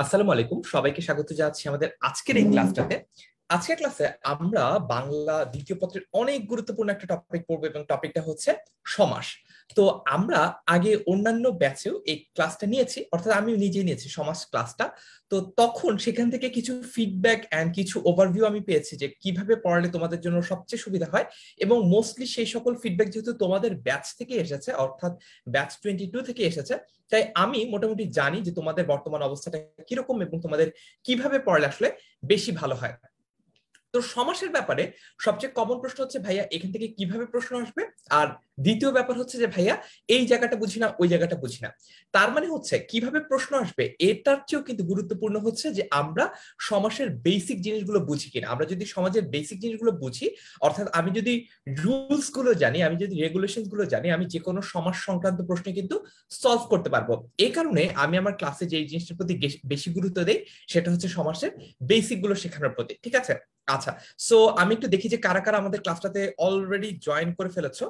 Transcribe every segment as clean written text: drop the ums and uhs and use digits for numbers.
আসসালামু আলাইকুম, সবাইকে স্বাগত জানাচ্ছি আমাদের আজকের এই ক্লাসটাতে। আজকের ক্লাসে আমরা বাংলা দ্বিতীয় পত্রের অনেক গুরুত্বপূর্ণ একটা টপিক পড়বো এবং টপিকটা হচ্ছে সমাস। তো আমরা আগে অন্যান্য ব্যাচেও এই ক্লাসটা নিয়েছি, অর্থাৎ আমি নিজেই নিয়েছি সমাস ক্লাসটা। তো তখন সেখান থেকে কিছু ফিডব্যাক এন্ড কিছু ওভারভিউ আমি পেয়েছি যে কিভাবে পড়ালে তোমাদের জন্য সবচেয়ে সুবিধা হয়, এবং মোস্টলি সেই সকল ফিডব্যাক যেহেতু তোমাদের ব্যাচ থেকে এসেছে, অর্থাৎ ব্যাচ 22 থেকে এসেছে, তাই আমি মোটামুটি জানি যে তোমাদের বর্তমান অবস্থাটা কিরকম এবং তোমাদের কিভাবে পড়লে আসলে বেশি ভালো হয়। তো সমাসের ব্যাপারে সবচেয়ে কমন প্রশ্ন হচ্ছে ভাইয়া এখান থেকে কিভাবে প্রশ্ন আসবে, আর দ্বিতীয় ব্যাপার হচ্ছে যে ভাইয়া এই জায়গাটা বুঝি না, ওই জায়গাটা বুঝি না। তার মানে হচ্ছে কিভাবে প্রশ্ন আসবে এটার চেয়েও কিন্তু গুরুত্বপূর্ণ হচ্ছে যে আমরা সমাসের বেসিক জিনিসগুলো বুঝি কিনা। আমরা যদি সমাজের বেসিক জিনিসগুলো বুঝি, অর্থাৎ আমি যদি রুলস গুলো জানি, আমি যদি রেগুলেশন গুলো জানি, আমি যে কোনো সমাজ সংক্রান্ত প্রশ্নে কিন্তু সলভ করতে পারবো। এই কারণে আমি আমার ক্লাসে যে জিনিসটার প্রতি বেশি গুরুত্ব দেই সেটা হচ্ছে সমাজের বেসিক গুলো শেখানোর প্রতি। ঠিক আছে, আচ্ছা। সো আমি একটু দেখি যে কারা কারা আমাদের ক্লাসটাতে অলরেডি জয়েন করে ফেলেছো।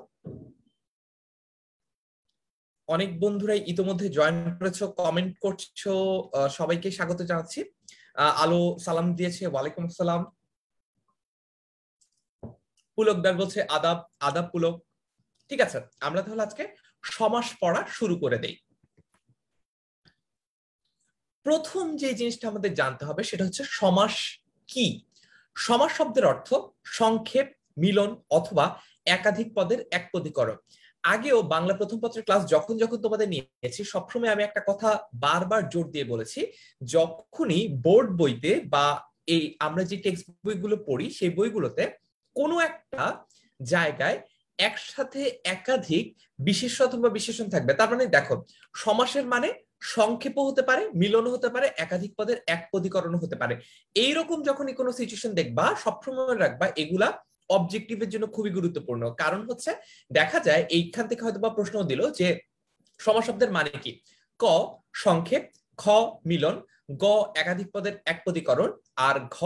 অনেক বন্ধুরাই ইতোমধ্যে জয়েন করেছো, কমেন্ট করছো। সবাইকে স্বাগত জানাচ্ছি। আলো সালাম দিয়েছে, ওয়ালাইকুম আসসালাম। পুলকদার বলছে আদাব। আদাব পুলক। ঠিক আছে, আমরা তাহলে আজকে সমাস পড়া শুরু করে দেই। প্রথম যে জিনিসটা আমাদের জানতে হবে সেটা হচ্ছে সমাস কি। সমাস শব্দের অর্থ সংক্ষেপ, মিলন অথবা একাধিক পদের একপদীকরণ। আগেও বাংলা প্রথম পত্রের ক্লাস যখন যখন তোমাদের নিয়েছি সবসময় আমি একটা কথা বারবার জোর দিয়ে বলেছি, যখনই বোর্ড বইতে বা এই আমরা যে টেক্সট বইগুলো পড়ি সেই বইগুলোতে কোনো একটা জায়গায় একসাথে একাধিক বিশেষ্য অথবা বিশেষণ থাকবে, তার মানে দেখো সমাসের মানে সংক্ষেপও হতে পারে, মিলনও হতে পারে, একাধিক পদের একপদীকরণও হতে পারে। এইরকম যখনই কোনো সিচুয়েশন দেখবা সবসময় রাখবা এগুলা অবজেক্টিভের জন্য খুবই গুরুত্বপূর্ণ। কারণ হচ্ছে দেখা যায় এইখান থেকে হয়তো বা প্রশ্ন দিল যে সমাস শব্দের মানে কি। ক সংক্ষেপ, খ মিলন, গ একাধিক পদের একপদীকরণ, আর ঘ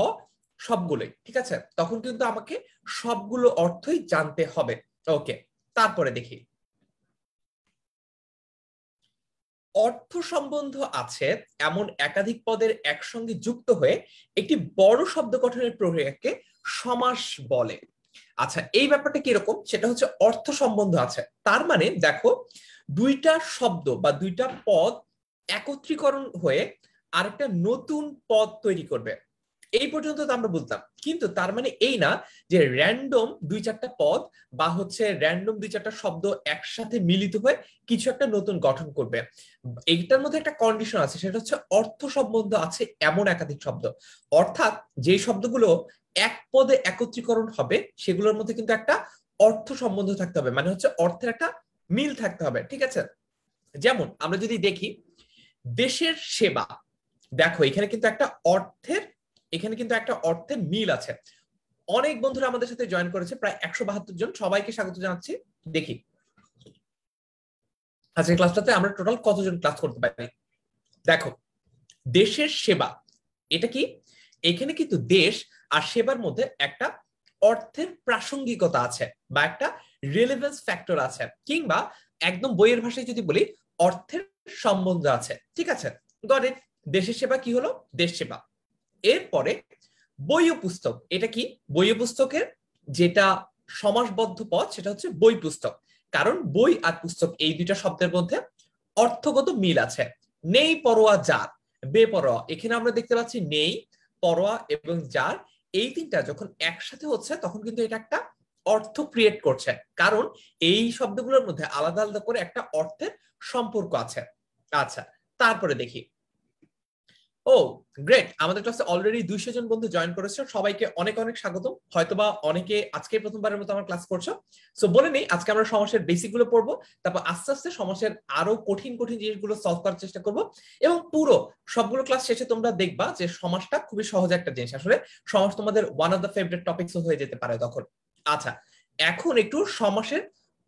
সবগুলোই। ঠিক আছে, তখন কিন্তু আমাকে সবগুলো অর্থই জানতে হবে। ওকে, তারপরে দেখি অর্থ সম্বন্ধ আছে এমন একাধিক পদের একসঙ্গে যুক্ত হয়ে একটি বড় শব্দ গঠনের প্রক্রিয়াকে সমাস বলে। আচ্ছা, এই ব্যাপারটা কিরকম সেটা হচ্ছে অর্থ সম্বন্ধ আছে, তার মানে দেখো দুইটা শব্দ বা দুইটা পদ একত্রীকরণ হয়ে আরেকটা নতুন পদ তৈরি করবে। এই পর্যন্ত তো আমরা বুঝতাম, কিন্তু তার মানে এই না যে র্যান্ডম দুই চারটা পদ বা হচ্ছে র্যান্ডম দুই চারটা শব্দ একসাথে মিলিত হয়ে কিছু একটা নতুন গঠন করবে। এইটার মধ্যে একটা কন্ডিশন আছে, সেটা হচ্ছে অর্থ সম্বন্ধ আছে এমন একাধিক শব্দ। অর্থাৎ যে শব্দগুলো এক পদে একত্রীকরণ হবে সেগুলোর মধ্যে কিন্তু একটা অর্থ সম্বন্ধ থাকতে হবে, মানে হচ্ছে অর্থের একটা মিল থাকতে হবে। ঠিক আছে, যেমন আমরা যদি দেখি দেশের সেবা, দেখো এখানে কিন্তু একটা অর্থের, এখানে কিন্তু একটা অর্থের মিল আছে। অনেক বন্ধুরা আমাদের সাথে জয়েন করেছে, প্রায় 172 জন, সবাইকে স্বাগত জানাচ্ছি। দেখি আজকের ক্লাসটাতে আমরা টোটাল কতজন ক্লাস করতে পারি। দেখো দেশের সেবা, এটা কি, এখানে কিন্তু দেশ আর সেবার মধ্যে একটা অর্থের প্রাসঙ্গিকতা আছে বা একটা রিলেভেন্স ফ্যাক্টর আছে, কিংবা একদম বইয়ের ভাষায় যদি বলি অর্থের সম্বন্ধ আছে। ঠিক আছে, গট ইট। দেশের সেবা কি হলো, দেশ সেবা। এরপরে বই ও পুস্তক, এটা কি, বই ও পুস্তকের যেটা সমাসবদ্ধ পদ সেটা হচ্ছে বই পুস্তক। কারণ বই আর পুস্তক এই দুইটা শব্দের মধ্যে অর্থগত মিল আছে। নেই পরোয়া যার, বেপরোয়া, এখানে আমরা দেখতে পাচ্ছি নেই, পরোয়া এবং যার, এই তিনটা যখন একসাথে হচ্ছে তখন কিন্তু এটা একটা অর্থ ক্রিয়েট করছে, কারণ এই শব্দগুলোর মধ্যে আলাদা আলাদা করে একটা অর্থের সম্পর্ক আছে। আচ্ছা, তারপরে দেখি। ও গ্রেট, আমাদের ক্লাসে অলরেডি 200 জন বন্ধু জয়েন করেছে, সবাইকে অনেক অনেক স্বাগত। হয়তোবা অনেকে আজকে প্রথমবারের মতো আমার ক্লাস করছো। সো বলে নেই আজকে আমরা সমাসের বেসিক গুলো পড়বো, তারপর আস্তে আস্তে সমাসের আরো কঠিন কঠিন জিনিসগুলো সলভ করার চেষ্টা করব, এবং পুরো সবগুলো ক্লাস শেষে তোমরা দেখবা যে সমাসটা খুবই সহজ একটা জিনিস। আসলে সমাস তোমাদের one of the favourite topics হয়ে যেতে পারে তখন। আচ্ছা, এখন একটু সমাসের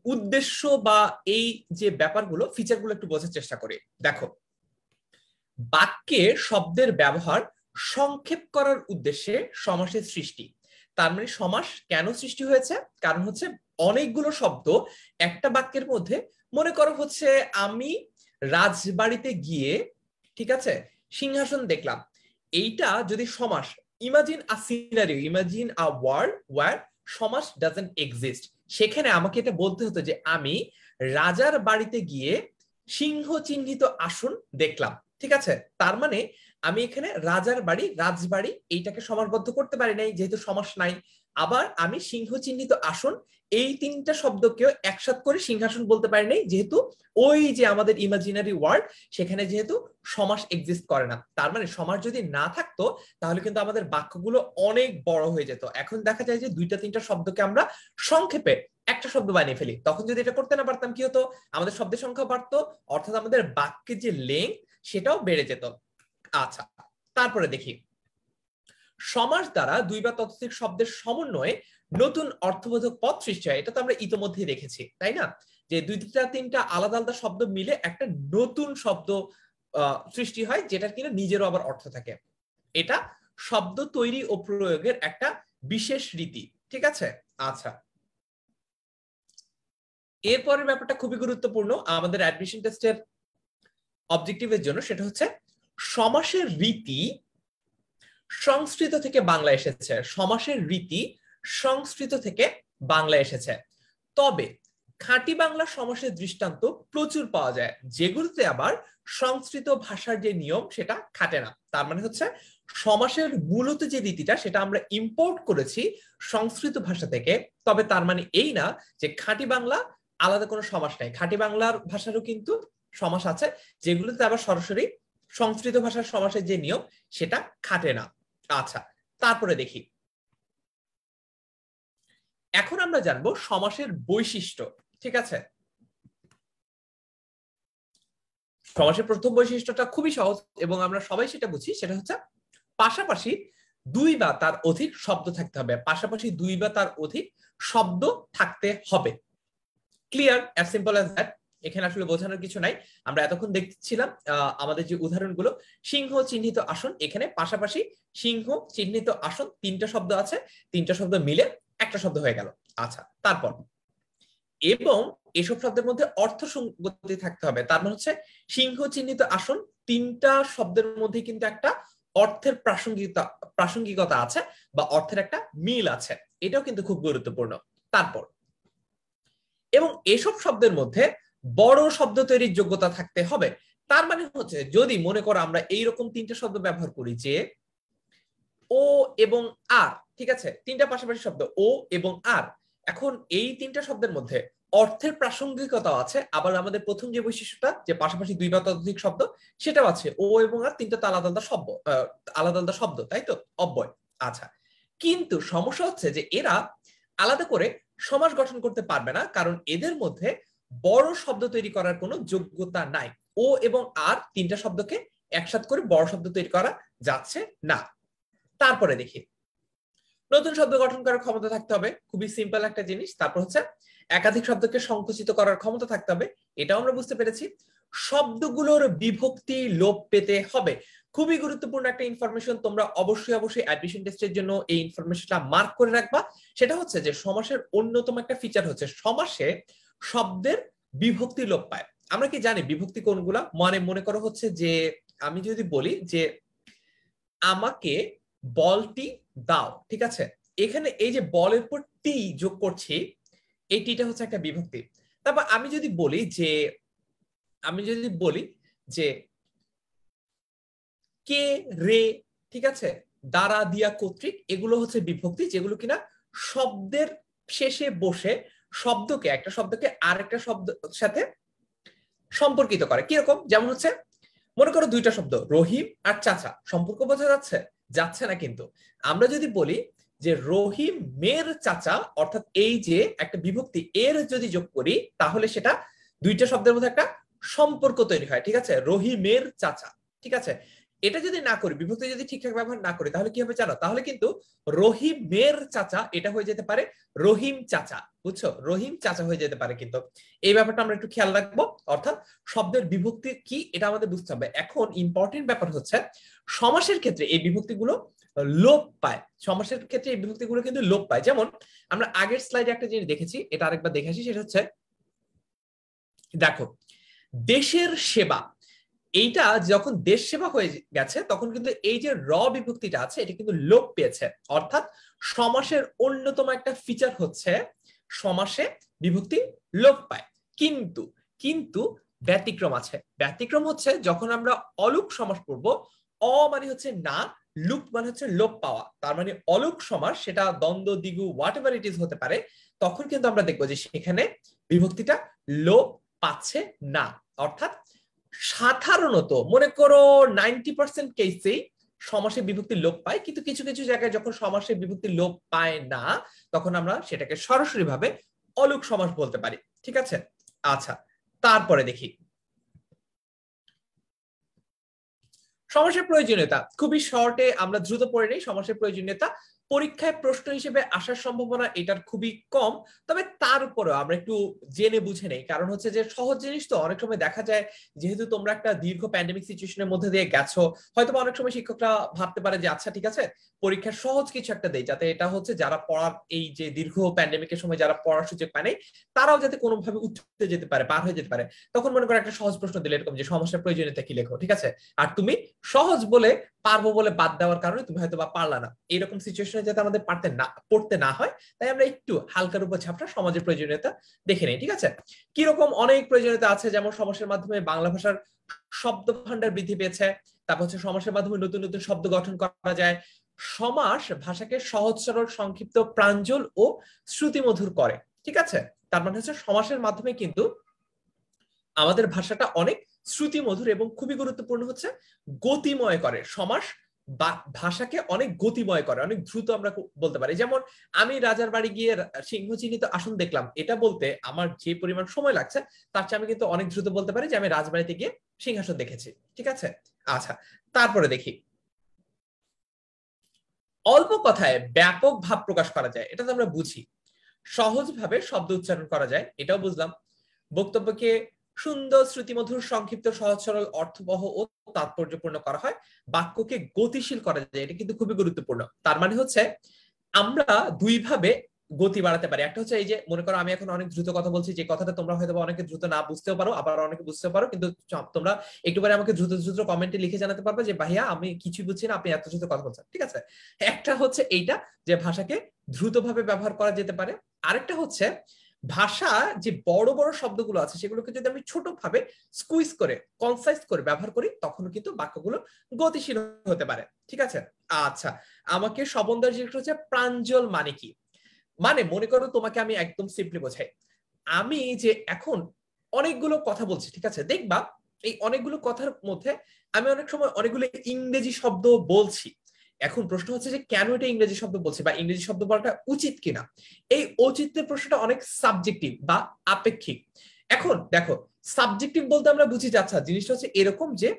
উদ্দেশ্য বা এই যে ব্যাপারগুলো ফিচারগুলো একটু বোঝার চেষ্টা করি। দেখো বাক্যে শব্দের ব্যবহার সংক্ষেপ করার উদ্দেশ্যে সমাসের সৃষ্টি। তার মানে সমাস কেন সৃষ্টি হয়েছে, কারণ হচ্ছে অনেকগুলো শব্দ একটা বাক্যের মধ্যে, মনে করো হচ্ছে আমি রাজবাড়িতে গিয়ে, ঠিক আছে, সিংহাসন দেখলাম, এইটা যদি সমাস, imagine a scenario, imagine a world where সমাস ডাজন্ট এক্সিস্ট, সেখানে আমাকে এটা বলতে হতো যে আমি রাজার বাড়িতে গিয়ে সিংহ চিহ্নিত আসন দেখলাম। ঠিক আছে, তার মানে আমি এখানে রাজার বাড়ি, রাজবাড়ি এইটাকে সমাসবদ্ধ করতে পারি নাই যেহেতু সমাস নাই। আবার আমি সিংহ চিহ্নিত আসন এই তিনটা শব্দকেও একসাথে করে সিংহাসন বলতে পারি নাই যেহেতু ওই যে আমাদের ইমাজিনারি ওয়ার্ল্ড সেখানে যেহেতু সমাস এক্সিস্ট করে না। তার মানে সমাস যদি না থাকতো তাহলে কিন্তু আমাদের বাক্যগুলো অনেক বড় হয়ে যেত। এখন দেখা যায় যে দুইটা তিনটা শব্দকে আমরা সংক্ষেপে একটা শব্দ বানিয়ে ফেলি, তখন যদি এটা করতে না পারতাম কি হতো, আমাদের শব্দের সংখ্যা বাড়তো, অর্থাৎ আমাদের বাক্যের যে লেংথ সেটাও বেড়ে যেত। আচ্ছা, তারপরে দেখি সমাস দ্বারা দুই বা ততোধিক শব্দের সমন্বয়ে নতুন অর্থবোধক পদ সৃষ্টি হয়। এটা তো আমরা ইতোমধ্যেই দেখেছি, তাই না, যে দুইটা তিনটা আলাদা আলাদা শব্দ মিলে একটা নতুন শব্দ সৃষ্টি হয় যেটার কিনা নিজেরও আবার অর্থ থাকে। এটা শব্দ তৈরি ও প্রয়োগের একটা বিশেষ রীতি। ঠিক আছে, আচ্ছা, এরপরের ব্যাপারটা খুবই গুরুত্বপূর্ণ আমাদের অ্যাডমিশন টেস্টের অবজেক্টিভের জন্য, সেটা হচ্ছে সমাসের রীতি সংস্কৃত থেকে বাংলা এসেছে। সমাসের রীতি সংস্কৃত থেকে বাংলা এসেছে, তবে খাঁটি বাংলা সমাসের দৃষ্টান্ত প্রচুর পাওয়া যায় যেগুলোতে আবার সংস্কৃত ভাষার যে নিয়ম সেটা খাটে না। তার মানে হচ্ছে সমাসের মূলত যে রীতিটা সেটা আমরা ইম্পোর্ট করেছি সংস্কৃত ভাষা থেকে, তবে তার মানে এই না যে খাঁটি বাংলা আলাদা কোনো সমাস নাই। খাঁটি বাংলার ভাষারও কিন্তু সমাস আছে যেগুলোতে আবার সরাসরি সংস্কৃত ভাষার সমাসের যে নিয়ম সেটা খাটে না। আচ্ছা, তারপরে দেখি এখন আমরা জানবো সমাসের বৈশিষ্ট্য। ঠিক আছে, সমাসের প্রথম বৈশিষ্ট্যটা খুবই সহজ এবং আমরা সবাই সেটা বুঝি, সেটা হচ্ছে পাশাপাশি দুই বা তার অধিক শব্দ থাকতে হবে। পাশাপাশি দুই বা তার অধিক শব্দ থাকতে হবে। Clear, as simple as that. এখানে আসলে বোঝানোর কিছু নাই। আমরা এতক্ষণ দেখছিলাম আমাদের যে উদাহরণগুলো, সিংহ চিহ্নিত আসন, এখানে পাশাপাশি সিংহ চিহ্নিত আসন তিনটা শব্দ আছে, তিনটা শব্দ মিলে একটা শব্দ হয়ে গেল। আচ্ছা, তারপর এবং এসব শব্দের মধ্যে অর্থ সঙ্গতি থাকতে হবে। তার মানে হচ্ছে সিংহ চিহ্নিত আসন তিনটা শব্দের মধ্যে কিন্তু একটা অর্থের প্রাসঙ্গিকতা আছে বা অর্থের একটা মিল আছে, এটাও কিন্তু খুব গুরুত্বপূর্ণ। তারপর এবং এসব শব্দের মধ্যে বড় শব্দ তৈরির যোগ্যতা থাকতে হবে। তার মানে হচ্ছে যদি মনে করো আমরা এইরকম তিনটা শব্দ ব্যবহার করি যে ও এবং আর, ঠিক আছে, তিনটা পাশাপাশি শব্দ ও এবং আর, এখন এই তিনটা শব্দের মধ্যে অর্থের প্রাসঙ্গিকতা আছে, আবার আমাদের প্রথম যে বৈশিষ্ট্যটা যে পাশাপাশি দুই বা ততোধিক শব্দ সেটাও আছে, ও এবং আর তিনটা তো আলাদা আলাদা শব্দ, আলাদা আলাদা শব্দ, তাই তো, অব্যয়। আচ্ছা, কিন্তু সমস্যা হচ্ছে যে এরা আলাদা করে সমাস গঠন করতে পারবে না, কারণ এদের মধ্যে বড় শব্দ তৈরি করার কোনো যোগ্যতা নাই। ও এবং আর তিনটা শব্দকে একসাথে করে বড় শব্দ তৈরি করা যাচ্ছে না। তারপরে দেখি নতুন শব্দ গঠন করার ক্ষমতা থাকতে হবে, খুবই সিম্পল একটা জিনিস। তারপর হচ্ছে একাধিক শব্দকে সংকুচিত করার ক্ষমতা থাকতে হবে, এটাও আমরা বুঝতে পেরেছি। শব্দগুলোর বিভক্তি লোপ পেতে হবে, খুবই গুরুত্বপূর্ণ একটা ইনফরমেশন। তোমরা অবশ্যই অবশ্যই অ্যাডমিশন টেস্টের জন্য এই ইনফরমেশনটা মার্ক করে রাখবা। সেটা হচ্ছে যে সমাসের অন্যতম একটা ফিচার হচ্ছে সমাসে শব্দের বিভক্তি লোপ পায়। আমরা কি জানি বিভক্তি কোনগুলা? মানে মনে করো হচ্ছে যে আমি যদি বলি যে আমাকে বলটি দাও, ঠিক আছে, এখানে এই যে বলের পর টি যোগ করছি, এই টিটা হচ্ছে একটা বিভক্তি। তারপর আমি যদি বলি যে কে রে, ঠিক আছে, দ্বারা দিয়া কর্তৃক, এগুলো হচ্ছে বিভক্তি যেগুলো কিনা শব্দের শেষে বসে শব্দকে, একটা শব্দকে আরেকটা শব্দের সাথে সম্পর্কিত করে। কিরকম? যেমন হচ্ছে মনে করো দুইটা শব্দ রহিম আর চাচা, সম্পর্ক বোঝা যাচ্ছে? যাচ্ছে না। কিন্তু আমরা যদি বলি যে রহিমের চাচা, অর্থাৎ এই যে একটা বিভক্তি এর যদি যোগ করি তাহলে সেটা দুইটা শব্দের মধ্যে একটা সম্পর্ক তৈরি হয়। ঠিক আছে, রহিমের চাচা, ঠিক আছে। এটা যদি না করি, বিভক্তি যদি ঠিকঠাক ব্যবহার না করি, তাহলে কি হবে জানো? তাহলে কিন্তু রহিমের চাচা এটা হয়ে যেতে পারে রহিম চাচা, বুঝছো, রহিম চাচা হয়ে যেতে পারে। কিন্তু এই ব্যাপারটা আমরা একটু খেয়াল রাখবো, অর্থাৎ শব্দের বিভক্তি কি এটা আমাদের বুঝতে হবে। এখন ইম্পর্টেন্ট ব্যাপার হচ্ছে সমাসের ক্ষেত্রে এই বিভক্তিগুলো লোপ পায়। সমাসের ক্ষেত্রে এই বিভক্তিগুলো কিন্তু লোপ পায়। যেমন আমরা আগের স্লাইডে একটা জিনিস দেখেছি, এটা আরেকবার দেখে আসি। সেটা হচ্ছে দেখো দেশের সেবা, এইটা যখন দেশ সেবা হয়ে গেছে তখন কিন্তু এই যে র বিভক্তিটা আছে এটা কিন্তু লোপ পেয়েছে। অর্থাৎ সমাসের অন্যতম একটা ফিচার হচ্ছে সমাসে বিভক্তি লোপ পায়। কিন্তু কিন্তু ব্যতিক্রম আছে। ব্যতিক্রম হচ্ছে যখন আমরা অলুক সমাস পড়বো, অ মানে হচ্ছে না, লুপ মানে হচ্ছে লোপ পাওয়া, তার মানে অলুক সমাস, সেটা দ্বন্দ্ব দ্বিগু হোয়াট এভার ইট ইজ হতে পারে, তখন কিন্তু আমরা দেখবো যে সেখানে বিভক্তিটা লোপ পাচ্ছে না। অর্থাৎ সাধারণত মনে করো 90% কেসেই সমাসের বিভক্তি লোপ পায়, কিন্তু কিছু কিছু জায়গায় যখন সমাসের বিভক্তি লোপ পায় না তখন আমরা সেটাকে সরাসরি ভাবে অলুক সমাস বলতে পারি। ঠিক আছে, আচ্ছা তারপরে দেখি সমাসের প্রয়োজনীয়তা। খুবই শর্টে আমরা দ্রুত পড়ে নেই। সমাসের প্রয়োজনীয়তা পরীক্ষায় প্রশ্ন হিসেবে আসার সম্ভাবনা এটার খুবই কম, তবে তার উপরেও আমরা একটু জেনে বুঝে নেই। কারণ হচ্ছে যে সহজ জিনিস তো অনেক সময় দেখা যায়, যেহেতু তোমরা একটা দীর্ঘ প্যান্ডেমিক সিচুয়েশনের মধ্যে দিয়ে গেছো, হয়তো অনেক সময় শিক্ষকরা ভাবতে পারে যে আচ্ছা ঠিক আছে পরীক্ষার সহজ কিছু একটা দেয়, যাতে এটা হচ্ছে যারা পড়ার এই যে দীর্ঘ প্যান্ডেমিকের সময় যারা পড়ার সুযোগ পায় নাই তারাও যাতে কোনোভাবে উঠতে যেতে পারে, পার হয়ে যেতে পারে। তখন মনে করো একটা সহজ প্রশ্ন দিলে এরকম যে সমস্যার প্রয়োজনীয়তা কি লেখো, ঠিক আছে, আর তুমি সহজ বলে পারবো বলে বাদ দেওয়ার কারণে তুমি হয়তো বা পারলা না। এরকম সিচুয়েশনে যাতে আমাদের পড়তে না হয়, তাই আমরা একটু হালকার উপর ঝাপটা সমাজের প্রয়োজনীয়তা দেখে নেই। ঠিক আছে, কিরকম অনেক প্রয়োজনীয়তা আছে, যেমন সমাসের মাধ্যমে বাংলা ভাষার শব্দ ভান্ডার বৃদ্ধি পেয়েছে। তারপর হচ্ছে সমাসের মাধ্যমে নতুন নতুন শব্দ গঠন করা যায়। সমাস ভাষাকে সহজ সরল সংক্ষিপ্ত প্রাঞ্জল ও শ্রুতিমধুর করে। ঠিক আছে, তার মানে হচ্ছে সমাসের মাধ্যমে কিন্তু আমাদের ভাষাটা অনেক শ্রুতিমধুর এবং খুবই গুরুত্বপূর্ণ হচ্ছে গতিময় করে। সমাস ভাষাকে অনেক গতিময় করে, অনেক দ্রুত আমরা বলতে পারি। যেমন আমি রাজার বাড়ি গিয়ে সিংহ চিহ্নিত আসন দেখলাম, এটা বলতে আমার যে পরিমাণ সময় লাগছে তার চেয়ে আমি কিন্তু অনেক দ্রুত বলতে পারি যে আমি রাজবাড়িতে গিয়ে সিংহাসন দেখেছি। ঠিক আছে, আচ্ছা তারপরে দেখি অল্প কথায় ব্যাপক ভাব প্রকাশ করা যায়, এটা তো আমরা বুঝি। সহজভাবে শব্দ উচ্চারণ করা যায়, এটাও বুঝলাম। বক্তব্যকে সুন্দর শ্রুতিমধুর সংক্ষিপ্ত সহজ সরল অর্থবহ ও তাৎপর্যপূর্ণ করা হয়। বাক্যকে গতিশীল করা যায়, এটা কিন্তু খুবই গুরুত্বপূর্ণ। তার মানে হচ্ছে আমরা দুই ভাবে গতি বাড়াতে পারি। একটা হচ্ছে এই যে মনে করো আমি এখন অনেক দ্রুত কথা বলছি, যে কথাটা তোমরা হয়তো অনেকে দ্রুত না বুঝতেও পারো, আবার অনেকে বুঝতেও পারো, কিন্তু তোমরা একটু পরে আমাকে দ্রুত দ্রুত কমেন্টে লিখে জানাতে পারবে যে ভাইয়া আমি কিছুই বুঝছি না, আপনি এত দ্রুত কথা বলছেন। ঠিক আছে, একটা হচ্ছে এইটা যে ভাষাকে দ্রুতভাবে ব্যবহার করা যেতে পারে। আরেকটা হচ্ছে ভাষা যে বড় বড় শব্দগুলো আছে সেগুলোকে যদি আমি ছোট ভাবে স্কুইজ করে কনসাইজ করে ব্যবহার করি তখন কিন্তু বাক্যগুলো গতিশীল হতে পারে। ঠিক আছে, আচ্ছা আমাকে স্বপনদা জিজ্ঞেস হচ্ছে প্রাঞ্জল মানে কি। মানে মনে করো তোমাকে আমি একদম সিম্পলি বোঝাই, আমি যে এখন অনেকগুলো কথা বলছি, ঠিক আছে, দেখবা এই অনেকগুলো কথার মধ্যে আমি অনেক সময় অনেকগুলো ইংরেজি শব্দ বলছি। এখন প্রশ্ন হচ্ছে যে কেন এটা ইংরেজি শব্দ বলছি বা ইংরেজি শব্দ বলাটা উচিত কিনা। এই ঔচিত্যের প্রশ্নটা অনেক সাবজেক্টিভ বা আপেক্ষিক। এখন দেখো সাবজেক্টিভ বলতে আমরা বুঝি যাচ্ছা জিনিসটা হচ্ছে এরকম যে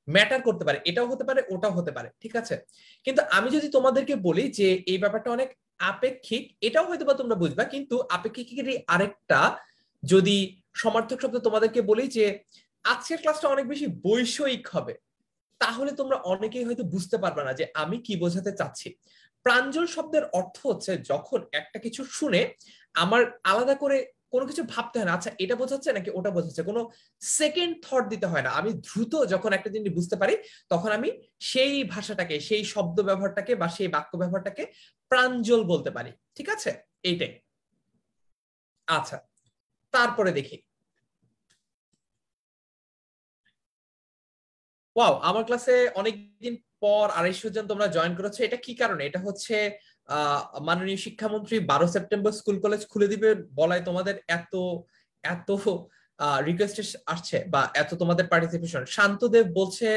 ম্যাটার করতে পারে, এটাও হতে পারে ওটাও হতে পারে। ঠিক আছে, কিন্তু আমি যদি তোমাদেরকে বলি যে এই ব্যাপারটা অনেক আপেক্ষিক, এটাও হয়তো বা তোমরা বুঝবা, কিন্তু আপেক্ষিকেরই আরেকটা যদি সমার্থক শব্দ তোমাদেরকে বলি যে আজকের ক্লাসটা অনেক বেশি বৈষয়িক হবে, তাহলে তোমরা অনেকেই হয়তো বুঝতে পারবে না যে আমি কি বোঝাতে চাচ্ছি। প্রাঞ্জল শব্দের অর্থ হচ্ছে যখন একটা কিছু শুনে আমার আলাদা করে কোনো কিছু ভাবতে হয় না, আচ্ছা এটা বোঝাচ্ছে নাকি ওটা বোঝাচ্ছে, কোনো সেকেন্ড থট দিতে হয় না। আমি দ্রুত যখন একটা জিনিস বুঝতে পারি তখন আমি সেই ভাষাটাকে, সেই শব্দ ব্যবহারটাকে বা সেই বাক্য ব্যবহারটাকে প্রাঞ্জল বলতে পারি। ঠিক আছে, এইটাই। আচ্ছা তারপরে দেখি, ওয়াও আমার ক্লাসে অনেকদিন পর 250 জন তোমরা জয়েন করেছো, এটা কি কারণে? এটা হচ্ছে মাননীয় শিক্ষামন্ত্রী 12 সেপ্টেম্বর স্কুল কলেজ খুলে দিবে বলায় তোমাদের এত এত রিকোয়েস্ট আসছে বা এত তোমাদের পার্টিসিপেশন। শান্তদেব বলছে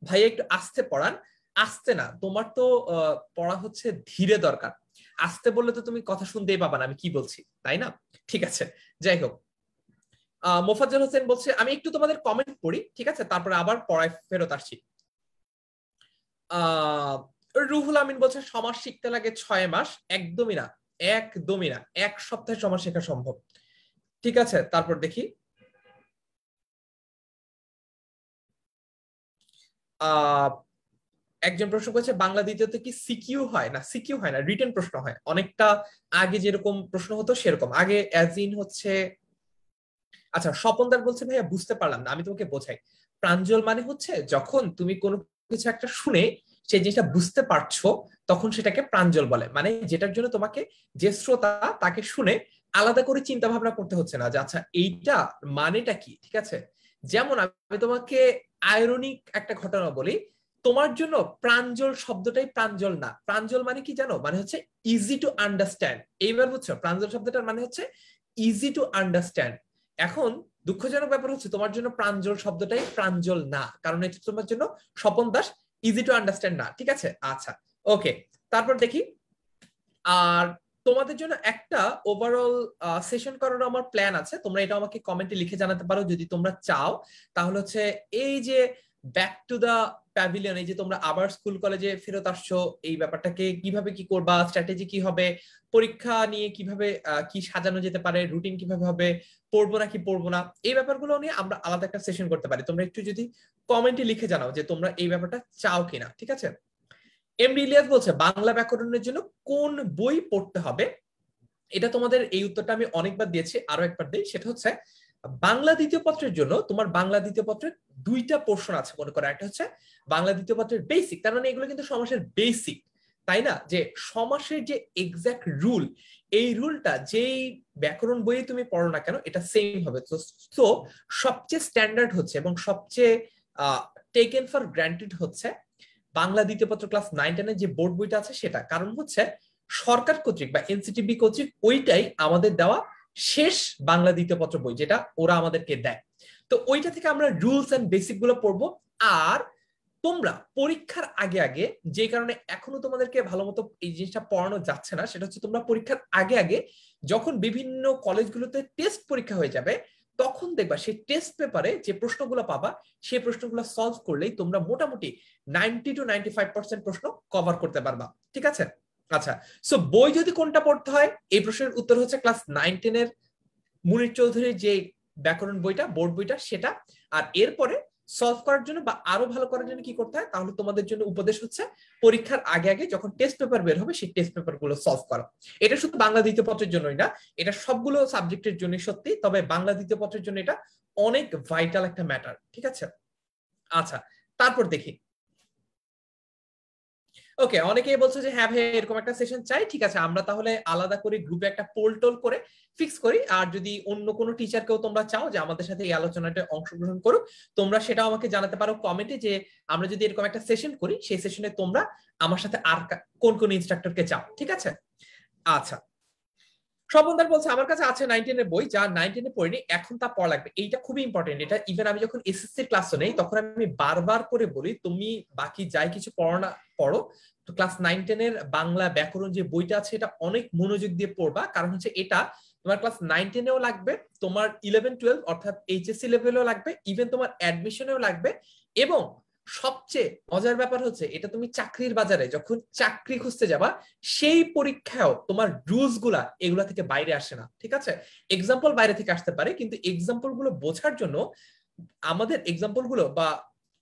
ভাই একটু আস্তে পড়ান। আস্তে না, তোমার তো পড়া হচ্ছে ধীরে দরকার। আস্তে বললে তো তুমি কথা শুনতেই পাবা না আমি কি বলছি, তাই না? ঠিক আছে, যাই হোক। মোফাজ্জল হোসেন বলছে আমি একটু তোমাদের কমেন্ট পড়ি, ঠিক আছে, তারপরে আবার পড়ায় ফেরত আসছি। আহ রুহুল আমিন বলছে সমাজ শিখতে লাগে 6 মাস। একদমই না, একদমই না, 1 সপ্তাহে সমাজ শেখা সম্ভব। ঠিক আছে, তারপর দেখি আহ একজন প্রশ্ন করেছে বাংলা দ্বিতীয়তে কি সিকিউ হয় না? সিকিউ হয় না, রিটেন প্রশ্ন হয়। অনেকটা আগে যেরকম প্রশ্ন হতো সেরকম আগে অ্যাজ ইন হচ্ছে। আচ্ছা স্বপনদার বলছে ভাইয়া বুঝতে পারলাম না, আমি তোমাকে বোঝাই। প্রাঞ্জল মানে হচ্ছে যখন তুমি কোনো কিছু একটা শুনে সেই জিনিসটা বুঝতে পারছো, তখন সেটাকে প্রাঞ্জল বলে। মানে যেটার জন্য তোমাকে, যে শ্রোতা, তাকে শুনে আলাদা করে চিন্তা ভাবনা করতে হচ্ছে না যে আচ্ছা এইটা মানেটা কি, ঠিক আছে। যেমন আমি তোমাকে আয়রনিক একটা ঘটনা বলি, তোমার জন্য প্রাঞ্জল শব্দটাই প্রাঞ্জল না। প্রাঞ্জল মানে কি জানো? মানে হচ্ছে ইজি টু আন্ডারস্ট্যান্ড। এইবার বুঝছো প্রাঞ্জল শব্দটার মানে হচ্ছে ইজি টু আন্ডারস্ট্যান্ড। এখন দুঃখজনক ব্যাপার হচ্ছে তোমার জন্য প্রাঞ্জল শব্দটাই প্রাঞ্জল না, কারণ এটা তোমার জন্য Swapan Das easy to understand না, ঠিক আছে। আচ্ছা, ওকে, তারপর দেখি। আর তোমাদের জন্য একটা ওভারঅল সেশন করার আমার প্ল্যান আছে, তোমরা এটা আমাকে কমেন্টে লিখে জানাতে পারো যদি তোমরা চাও। তাহলে হচ্ছে এই যে ব্যাক টু দা প্যাভিলিয়ন, এই যে তোমরা আবার স্কুল কলেজে ফেরত আসছো, এই ব্যাপারটাকে কিভাবে কি করবা, স্ট্র্যাটেজি কি হবে, পরীক্ষা নিয়ে কিভাবে কি সাজানো যেতে পারে, রুটিন কিভাবে হবে, পড়বো নাকি পড়বো না, এই ব্যাপারগুলো নিয়ে আমরা আলাদা একটা সেশন করতে পারি। তোমরা একটু যদি কমেন্টে লিখে জানাও যে তোমরা এই ব্যাপারটা চাও কিনা, ঠিক আছে। এমডি ইলিয়াস বলছে বাংলা ব্যাকরণের জন্য কোন বই পড়তে হবে। এটা তোমাদের এই উত্তরটা আমি অনেকবার দিয়েছি, আরো একবার দিই। সেটা হচ্ছে বাংলা দ্বিতীয় পত্রের জন্য তোমার বাংলা দ্বিতীয় পত্রের দুইটা পোর্শন আছে মনে করো। একটা হচ্ছে বাংলা দ্বিতীয় পত্রের বেসিক, তার মানে এগুলো কিন্তু সমাসের বেসিক, তাই না? যে সমাসের যে এক্সাক্ট রুল, এই রুলটা যেই ব্যাকরণ বইয়ে তুমি পড়ো না কেন এটা সেম হবে। তো সবচেয়ে স্ট্যান্ডার্ড হচ্ছে এবং সবচেয়ে টেকেন ফর গ্রান্টেড হচ্ছে বাংলা দ্বিতীয় পত্র ক্লাস 9-10 যে বোর্ড বইটা আছে সেটা। কারণ হচ্ছে সরকার কর্তৃক বা এনসিটিবি কর্তৃক ওইটাই আমাদের দেওয়া শেষ বাংলা দ্বিতীয় পত্র বই, যেটা ওরা আমাদেরকে দেয়। তো ওইটা থেকে আমরা রুলস এন্ড বেসিক গুলো পড়বো। আর তোমরা পরীক্ষার আগে আগে, যে কারণে এখনো তোমাদেরকে ভালো মতো এই জিনিসটা পড়ানো যাচ্ছে না, সেটা হচ্ছে তোমরা পরীক্ষার আগে আগে যখন বিভিন্ন কলেজগুলোতে টেস্ট পরীক্ষা হয়ে যাবে, তখন দেখবা সেই টেস্ট পেপারে যে প্রশ্নগুলো পাবা, সেই প্রশ্নগুলো সলভ করলেই তোমরা মোটামুটি 90 to 95% প্রশ্ন কভার করতে পারবা, ঠিক আছে। আচ্ছা, সো বই যদি কোনটা পড়তে হয়, এই প্রশ্নের উত্তর হচ্ছে ক্লাস 9-10 মুনির চৌধুরীর যে ব্যাকরণ বইটা, বোর্ড বইটা, সেটা। আর এরপরে সলভ করার জন্য বা আরো ভালো করার জন্য কি করতে হয়, তাহলে তোমাদের জন্য উপদেশ হচ্ছে পরীক্ষার আগে আগে যখন টেস্ট পেপার বের হবে সেই টেস্ট পেপার গুলো সলভ করা। এটা শুধু বাংলা দ্বিতীয় পত্রের জন্যই না, এটা সবগুলো সাবজেক্টের জন্য সত্যি, তবে বাংলা দ্বিতীয় পত্রের জন্য এটা অনেক ভাইটাল একটা ম্যাটার, ঠিক আছে। আচ্ছা, তারপর দেখি। ওকে, অনেকেই বলছে যে হ্যাঁ ভাই এরকম একটা সেশন চাই, ঠিক আছে। আমরা তাহলে আলাদা করে গ্রুপে একটা পোল টোল করে ফিক্স করি। আর যদি অন্য কোনো টিচারকেও তোমরা চাও যে আমাদের সাথে এই আলোচনাটা অংশগ্রহণ করুক, তোমরা সেটাও আমাকে জানাতে পারো কমেন্টে, যে আমরা যদি এরকম একটা সেশন করি, সেই সেশনে তোমরা আমার সাথে আর কোন কোন ইনস্ট্রাক্টরকে চাও, ঠিক আছে। আচ্ছা, স্বপনদার বলছে আমার কাছে আছে 9-10 বই, যা 9-10 পড়িনি, এখন তা পড়া লাগবে। এইটা খুবই ইম্পর্টেন্ট। এটা ইভেন আমি যখন এসএসসি ক্লাসও নেই তখন আমি বারবার করে বলি তুমি বাকি যাই কিছু পড়ো না পড়ো, তো ক্লাস 9-10 বাংলা ব্যাকরণ যে বইটা আছে এটা অনেক মনোযোগ দিয়ে পড়বা। কারণ হচ্ছে এটা তোমার ক্লাস 9-10 লাগবে, তোমার 11-12 অর্থাৎ এইচএসসি লেভেলেও লাগবে, ইভেন তোমার অ্যাডমিশনেও লাগবে। এবং সবচেয়ে মজার ব্যাপার হচ্ছে এটা তুমি চাকরির বাজারে যখন চাকরি খুঁজতে যাবা, সেই পরীক্ষাও তোমার রুলস গুলা এগুলা থেকে বাইরে আসে না, ঠিক আছে। এক্সাম্পল বাইরে থেকে আসতে পারে, কিন্তু এক্সাম্পল গুলো বোঝার জন্য আমাদের এক্সাম্পল গুলো বা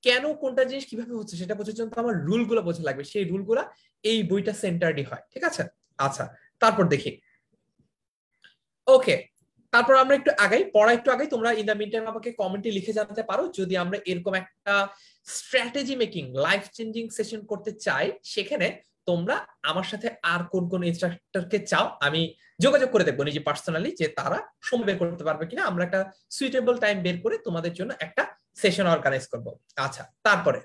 কেন কোনটা জিনিস কিভাবে হচ্ছে সেটা বোঝার জন্য আমার রুল গুলো বোঝা লাগবে। সেই রুল গুলা এই বইটা সেন্টারডই হয়, ঠিক আছে। আচ্ছা, তারপর দেখি। ওকে, তারপর আমরা একটু আগাই, পড়া একটু আগাই। তোমরা ইন দা মিন টাইম আমাকে কমেন্টে লিখে জানাতে পারো যদি আমরা এরকম একটা strategy making life changing session করতে চাই, সেখানে তোমরা আমার সাথে আর কোন কোন ইনস্ট্রাক্টরকে চাও, আমি যোগাযোগ করে দেখবো নিজে পার্সোনালি যে তারা সময় বের করতে পারবে কিনা। আমরা একটা সুইটেবল টাইম বের করে তোমাদের জন্য একটা সেশন অর্গানাইজ করব। আচ্ছা, তারপরে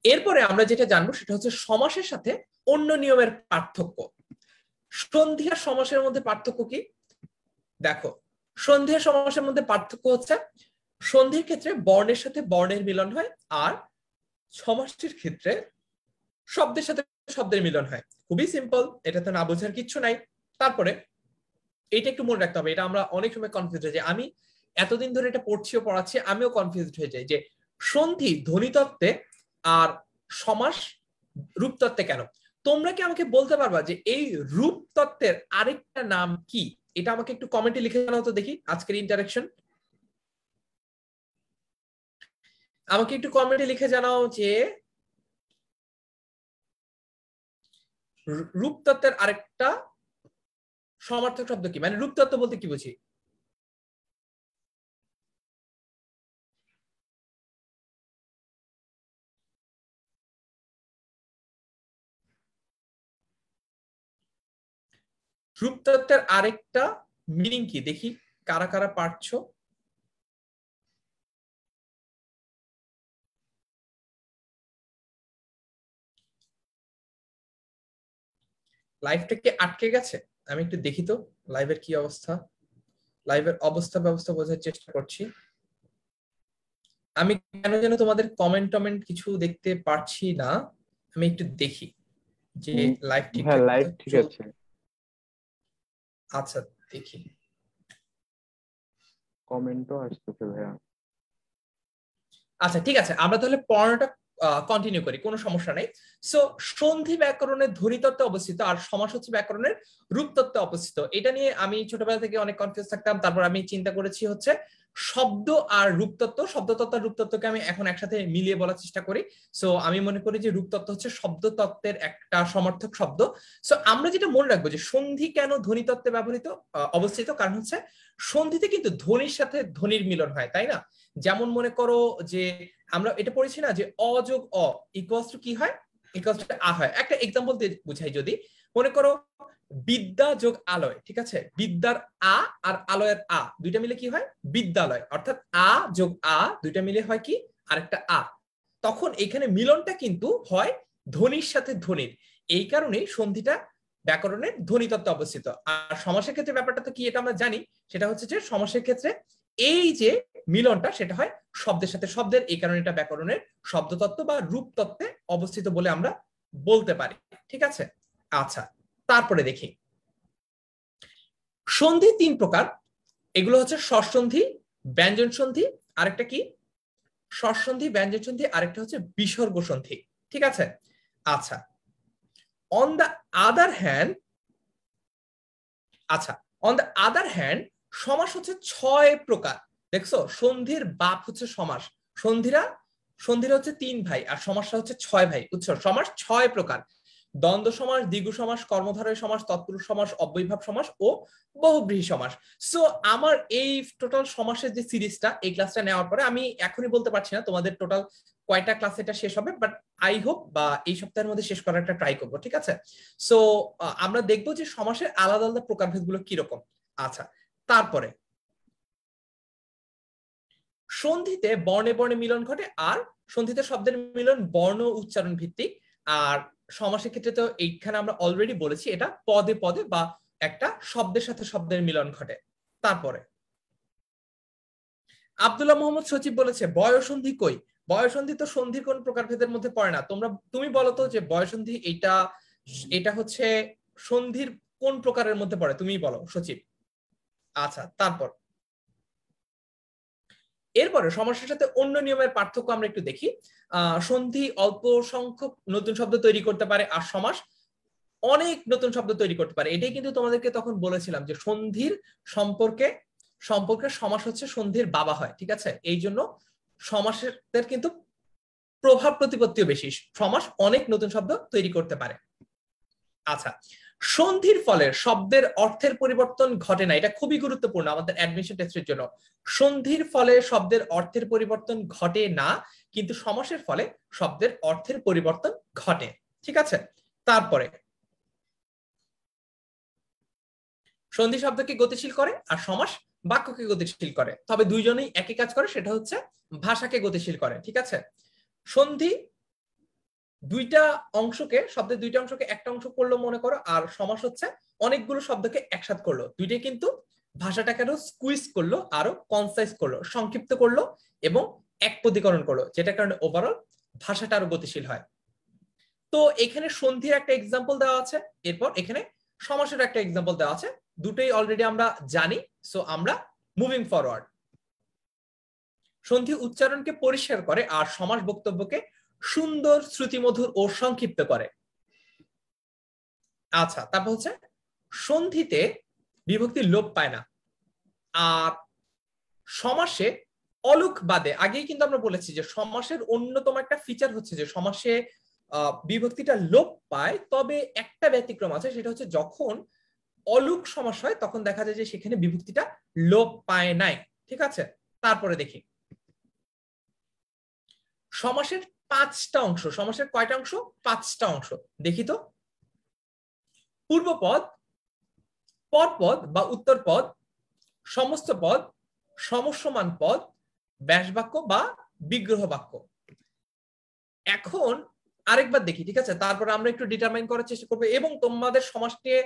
এরপরে আমরা যেটা জানবো সেটা হচ্ছে সমাসের সাথে অন্য নিয়মের পার্থক্য। সন্ধি আর সমাসের মধ্যে পার্থক্য কি? দেখো, সন্ধি আর সমাসের মধ্যে পার্থক্য হচ্ছে সন্ধির ক্ষেত্রে বর্ণের সাথে বর্ণের মিলন হয়, আর সমাসের ক্ষেত্রে শব্দের সাথে শব্দের মিলন হয়। খুবই সিম্পল, এটাতে না বোঝার কিচ্ছু নাই। তারপরে এইটা একটু মনে রাখতে হবে, এটা আমরা অনেক সময় কনফিউজ হয়ে যাই। আমি এতদিন ধরে এটা পড়ছি ও পড়াচ্ছি, আমিও কনফিউজড হয়ে যাই যে সন্ধি ধ্বনিতত্ত্বে আর সমাস রূপতত্ত্বে কেন। তোমরা কি আমাকে বলতে পারবা যে এই রূপতত্ত্বের আরেকটা নাম কি? এটা আমাকে একটু কমেন্টে লিখে জানাও তো দেখি আজকের ইন্টারেকশন। আমাকে একটু কমেন্টে লিখে জানাও যে রূপতত্ত্বের আরেকটা সমার্থক শব্দ কি, মানে রূপতত্ত্ব বলতে কি বুঝি। রূপতত্ত্বের আরেকটা মিনিং কি দেখি, কারা কারা পারছো? লাইভটা কি আটকে গেছে? আমি একটু দেখি তো লাইভের কি অবস্থা। লাইভের অবস্থা ব্যবস্থা বোঝার চেষ্টা করছি। আমি কেন যেন তোমাদের কমেন্ট টমেন্ট কিছু দেখতে পারছি না। আমি একটু দেখি যে লাইভ হ্যাঁ, ঠিকঠাক লাইভ মতো ঠিক আছে। আচ্ছা দেখি। কমেন্টও আসতেছে ভাইয়া। আচ্ছা ঠিক আছে, আমরা তাহলে পড়ানোটা কন্টিনিউ করি, কোনো সমস্যা নেই। সো সন্ধি ব্যাকরণের ধ্বনিতত্ত্বে অবস্থিত আর সমাস হচ্ছে ব্যাকরণের রূপতত্ত্বে অবস্থিত। এটা নিয়ে আমি ছোটবেলা থেকে অনেক কনফিউজ থাকতাম, তারপর আমি চিন্তা করেছি হচ্ছে শব্দ আর রূপতত্ত্ব, শব্দতত্ত্ব আর রূপতত্ত্বকে আমি এখন একসাথে মিলিয়ে বলার চেষ্টা করি। সো আমি মনে করি যে রূপতত্ত্ব হচ্ছে শব্দতত্ত্বের একটা সমর্থক শব্দ। সো আমরা যেটা মনে রাখবো যে সন্ধি কেন ধ্বনিতত্ত্বে ব্যবহৃত অবস্থিত, কারণ হচ্ছে সন্ধিতে কিন্তু ধ্বনির সাথে ধ্বনির মিলন হয়, তাই না? যেমন মনে করো যে আমরা এটা পড়েছি না যে অ যোগ অ ইকুয়ালস টু কি হয়, ইকুয়ালস টু আ হয়। একটা এক্সাম্পল দিয়ে বুঝাই, যদি মনে করো বিদ্যা যোগ আলয়, ঠিক আছে, বিদ্যার আ আর আলয়ের আ দুইটা মিলে কি হয়, বিদ্যালয়। অর্থাৎ আ যোগ আ দুইটা মিলে হয় কি, আরেকটা আ। তখন এখানে মিলনটা কিন্তু হয় ধ্বনির সাথে ধ্বনির। এই কারণেই সন্ধিটা ব্যাকরণের ধ্বনিতত্ত্বে অবস্থিত। আর সমাসের ক্ষেত্রে ব্যাপারটা তো কি, এটা আমরা জানি, সেটা হচ্ছে যে সমাসের ক্ষেত্রে এই যে মিলনটা সেটা হয় শব্দের সাথে শব্দের, এই কারণে এটা ব্যাকরণের শব্দতত্ত্ব বা রূপতত্ত্বে অবস্থিত বলে আমরা বলতে পারি। ঠিক আছে, আচ্ছা তারপরে দেখি সন্ধি তিন প্রকার। এগুলো হচ্ছে স্বরসন্ধি, ব্যঞ্জন সন্ধি, আরেকটা কি স্বরসন্ধি, ব্যঞ্জন সন্ধি, আরেকটা হচ্ছে বিসর্গ সন্ধি। ঠিক আছে, আচ্ছা অন দ্য আদার হ্যান্ড, আচ্ছা অন দ্য আদার হ্যান্ড সমাস হচ্ছে 6 প্রকার। দেখছো সন্ধির বাপ হচ্ছে সমাস, সন্ধিরা সন্ধিরা হচ্ছে 3 ভাই আর সমাসটা হচ্ছে 6 ভাই, বুঝছো? সমাস 6 প্রকার: দ্বন্দ্ব সমাস, দ্বিগু সমাস, কর্মধারয় সমাস, তৎপুরুষ সমাস, অব্যয়ীভাব সমাস ও বহুব্রীহি সমাস। সো আমার এই টোটাল সমাসের যে সিরিজটা, এই ক্লাসটা নেওয়ার পরে আমি এখনই বলতে পারছি না তোমাদের টোটাল কয়টা ক্লাস এটা শেষ হবে, বাট আই হোপ বা এই সপ্তাহের মধ্যে শেষ করার একটা ট্রাই করবো। ঠিক আছে, সো আমরা দেখবো যে সমাসের আলাদা আলাদা প্রকারভেদ গুলো কিরকম। আচ্ছা তারপরে সন্ধিতে বর্ণে বর্ণে মিলন ঘটে, আর সন্ধিতে শব্দের মিলন বর্ণ উচ্চারণ ভিত্তিক। আর সমাসের ক্ষেত্রে তো এইখানে আমরা অলরেডি বলেছি এটা পদে পদে বা একটা শব্দের সাথে শব্দের মিলন ঘটে। তারপরে আব্দুল্লাহ মোহাম্মদ সচিব বলেছে বয়সন্ধি কই? বয়সন্ধি তো সন্ধির কোন প্রকারভেদের মধ্যে পড়ে না। তুমি বলো তো যে বয়সন্ধি এটা এটা হচ্ছে সন্ধির কোন প্রকারের মধ্যে পড়ে, তুমি বলো সচিব। আচ্ছা তারপর এরপরে সমাসের সাথে অন্য নিয়মের পার্থক্য আমরা একটু দেখি। সন্ধি অল্প সংখ্যক নতুন শব্দ তৈরি করতে পারে আর সমাস অনেক নতুন শব্দ তৈরি করতে পারে। এটাই কিন্তু তোমাদেরকে তখন বলেছিলাম যে সন্ধির সম্পর্কে সম্পর্কে সমাস হচ্ছে সন্ধির বাবা হয়। ঠিক আছে, এই জন্য সমাসের কিন্তু প্রভাব প্রতিপত্তিও বেশি, সমাস অনেক নতুন শব্দ তৈরি করতে পারে। আচ্ছা সন্ধির ফলে শব্দের অর্থের পরিবর্তন ঘটে না, এটা খুবই গুরুত্বপূর্ণ আমাদের অ্যাডমিশন টেস্টের জন্য। সন্ধির ফলে শব্দের অর্থের পরিবর্তন ঘটে না, কিন্তু সমাসের ফলে শব্দের অর্থের পরিবর্তন ঘটে। ঠিক আছে, তারপরে সন্ধি শব্দকে গতিশীল করে আর সমাস বাক্যকে গতিশীল করে, তবে দুইজনেই একই কাজ করে, সেটা হচ্ছে ভাষাকে গতিশীল করে। ঠিক আছে, সন্ধি দুইটা অংশকে, শব্দের দুইটা অংশকে একটা অংশ করলো মনে করো, আর সমাস হচ্ছে অনেকগুলো শব্দকে একসাথে করলো, দুইটাই কিন্তু ভাষাটাকে আরো স্কুইজ করলো, আরো কনসাইজ করলো, সংক্ষিপ্ত করলো এবং একপদীকরণ করলো, যেটা কারণে ওভারঅল ভাষাটা আরো গতিশীল হয়। তো এখানে সন্ধির একটা এক্সাম্পল দেওয়া আছে, এরপর এখানে সমাসের একটা এক্সাম্পল দেওয়া আছে, দুটোই অলরেডি আমরা জানি। সো আমরা মুভিং ফরওয়ার্ড। সন্ধি উচ্চারণকে পরিষ্কার করে আর সমাস বক্তব্যকে সুন্দর, শ্রুতিমধুর ও সংক্ষিপ্ত করে। আচ্ছা তারপর হচ্ছে সন্ধিতে বিভক্তি লোপ পায় না, আর সমাসে অলুক বাদে, আগেই কিন্তু আমরা বলেছি যে সমাসের অন্যতম একটা ফিচার হচ্ছে যে সমাসে বিভক্তিটা লোপ পায়, তবে একটা ব্যতিক্রম আছে, সেটা হচ্ছে যখন অলুক সমাস হয় তখন দেখা যায় যে সেখানে বিভক্তিটা লোপ পায় নাই। ঠিক আছে, তারপরে দেখি সমাসের 5টা অংশ। সমাসের কয়টা অংশ? 5টা অংশ। দেখি তো, পূর্বপদ, পরপদ বা উত্তর পদ, সমস্ত পদ, সমস্যমান পদ, ব্যাস বাক্য বা বিগ্রহ বাক্য। এখন আরেকবার দেখি, ঠিক আছে, তারপর আমরা একটু ডিটারমাইন করার চেষ্টা করবো। এবং তোমাদের সমাজ নিয়ে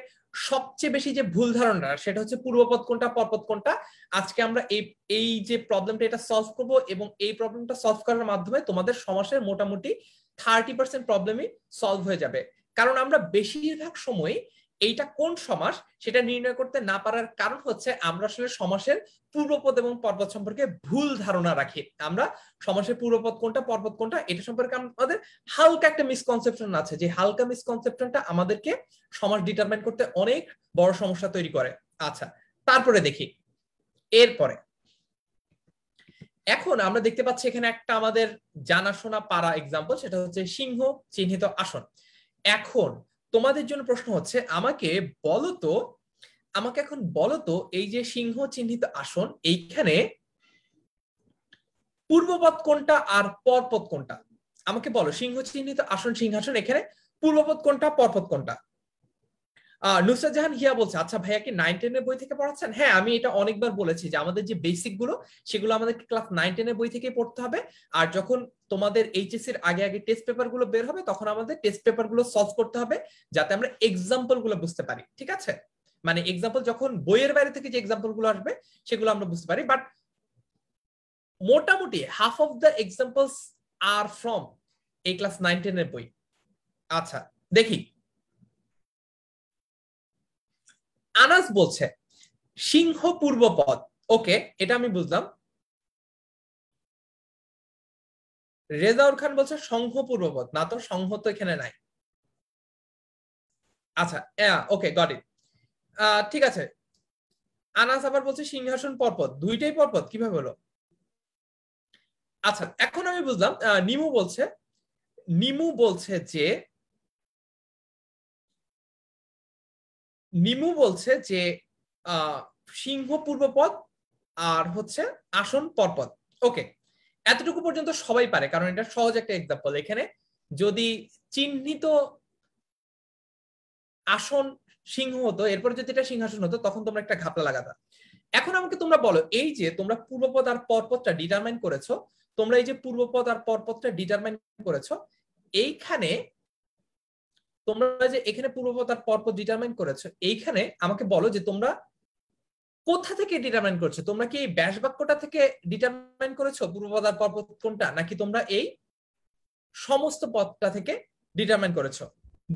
সবচেয়ে বেশি যে ভুল ধারণা সেটা হচ্ছে পূর্বপদ কোনটা পরপদ কোনটা। আজকে আমরা এই এই যে প্রবলেমটা এটা সলভ করব, এবং এই প্রবলেমটা সলভ করার মাধ্যমে তোমাদের সমাজের মোটামুটি 30% প্রবলেমই সলভ হয়ে যাবে। কারণ আমরা বেশিরভাগ সময় এইটা কোন সমাস সেটা নির্ণয় করতে না পারার কারণ হচ্ছে আমরা আসলে সমাসের পূর্বপদ এবং পরপদ সম্পর্কে ভুল ধারণা রাখি। আমরা সমাসের পূর্বপদ কোনটা পরপদ কোনটা এটা সম্পর্কে আমাদের হালকা একটা মিসকনসেপশন আছে, যে হালকা মিসকনসেপশনটা আমাদেরকে সমাস ডিটারমাইন করতে অনেক বড় সমস্যা তৈরি করে। আচ্ছা, তারপরে দেখি এরপরে। এখন আমরা দেখতে পাচ্ছি এখানে একটা আমাদের জানাশোনা পারা এক্সাম্পল, সেটা হচ্ছে সিংহ চিহ্নিত আসন। এখন তোমাদের জন্য প্রশ্ন হচ্ছে আমাকে এখন বলো তো এই যে সিংহ চিহ্নিত আসন, এইখানে পূর্বপদ কোনটা আর পরপদ কোনটা? আমাকে বলো, সিংহ চিহ্নিত আসন সিংহাসন, এখানে পূর্বপদ কোনটা পরপদ কোনটা? নুসরাত জাহান হিয়া বলছে, আচ্ছা ভাইয়া কি 9-10 এর বই থেকে পড়াচ্ছেন? হ্যাঁ, আমি এটা অনেকবার বলেছি যে আমাদের যে বেসিক গুলো সেগুলো আমাদের ক্লাস 9-10 এর বই থেকে পড়তে হবে। আর যখন তোমাদের এইচএসসি এর আগে আগে টেস্ট পেপার গুলো বের হবে তখন আমাদের টেস্ট পেপার গুলো সলভ করতে হবে, যাতে আমরা এক্সাম্পল গুলো বুঝতে পারি। ঠিক আছে, মানে এক্সাম্পল যখন বইয়ের বাইরে থেকে যে এক্সাম্পল গুলো আসবে সেগুলো আমরা বুঝতে পারি। বাট মোটামুটি half of the examples are from এই ক্লাস 9-10 এর বই। আচ্ছা দেখি, আনাস বলছে সিংহ পূর্বপদ। ওকে, এটা আমি বুঝলাম। রেজাউল খান বলছে সংঘ পূর্বপদ। না তো, সংঘ তো এখানে নাই। আচ্ছা, ওকে, গট ইট। ঠিক আছে, আনাস আবার বলছে সিংহাসন পরপদ। দুইটাই পরপদ কিভাবে হলো? আচ্ছা, এখন আমি বুঝলাম। নিমু বলছে যে সিংহ পূর্বপদ আর হচ্ছে আসন পরপদ। ওকে, এতটুকু পর্যন্ত সবাই পারে কারণ এটা সহজ একটা এক্সাম্পল। এখানে যদি চিহ্নিত আসন সিংহ হতো, এরপর যদি এটা সিংহাসন হতো, তখন তোমরা একটা ঘাপলা লাগাতা। এখন আমাকে তোমরা বলো, এই যে তোমরা পূর্বপদ আর পরপদটা ডিটারমাইন করেছো, তোমরা এই যে পূর্বপদ আর পরপদটা ডিটারমাইন করেছো, এইখানে তোমরা যে এখানে পূর্বপদ আর পরপদ ডিটারমাইন করেছো, এইখানে আমাকে বলো যে তোমরা কোথা থেকে ডিটারমাইন করছো? তোমরা কি এই ব্যাস বাক্যটা থেকে ডিটারমাইন করেছো পূর্বপদ আর পরপদ কোনটা, নাকি তোমরা এই সমস্ত পদটা থেকে ডিটারমাইন করেছো?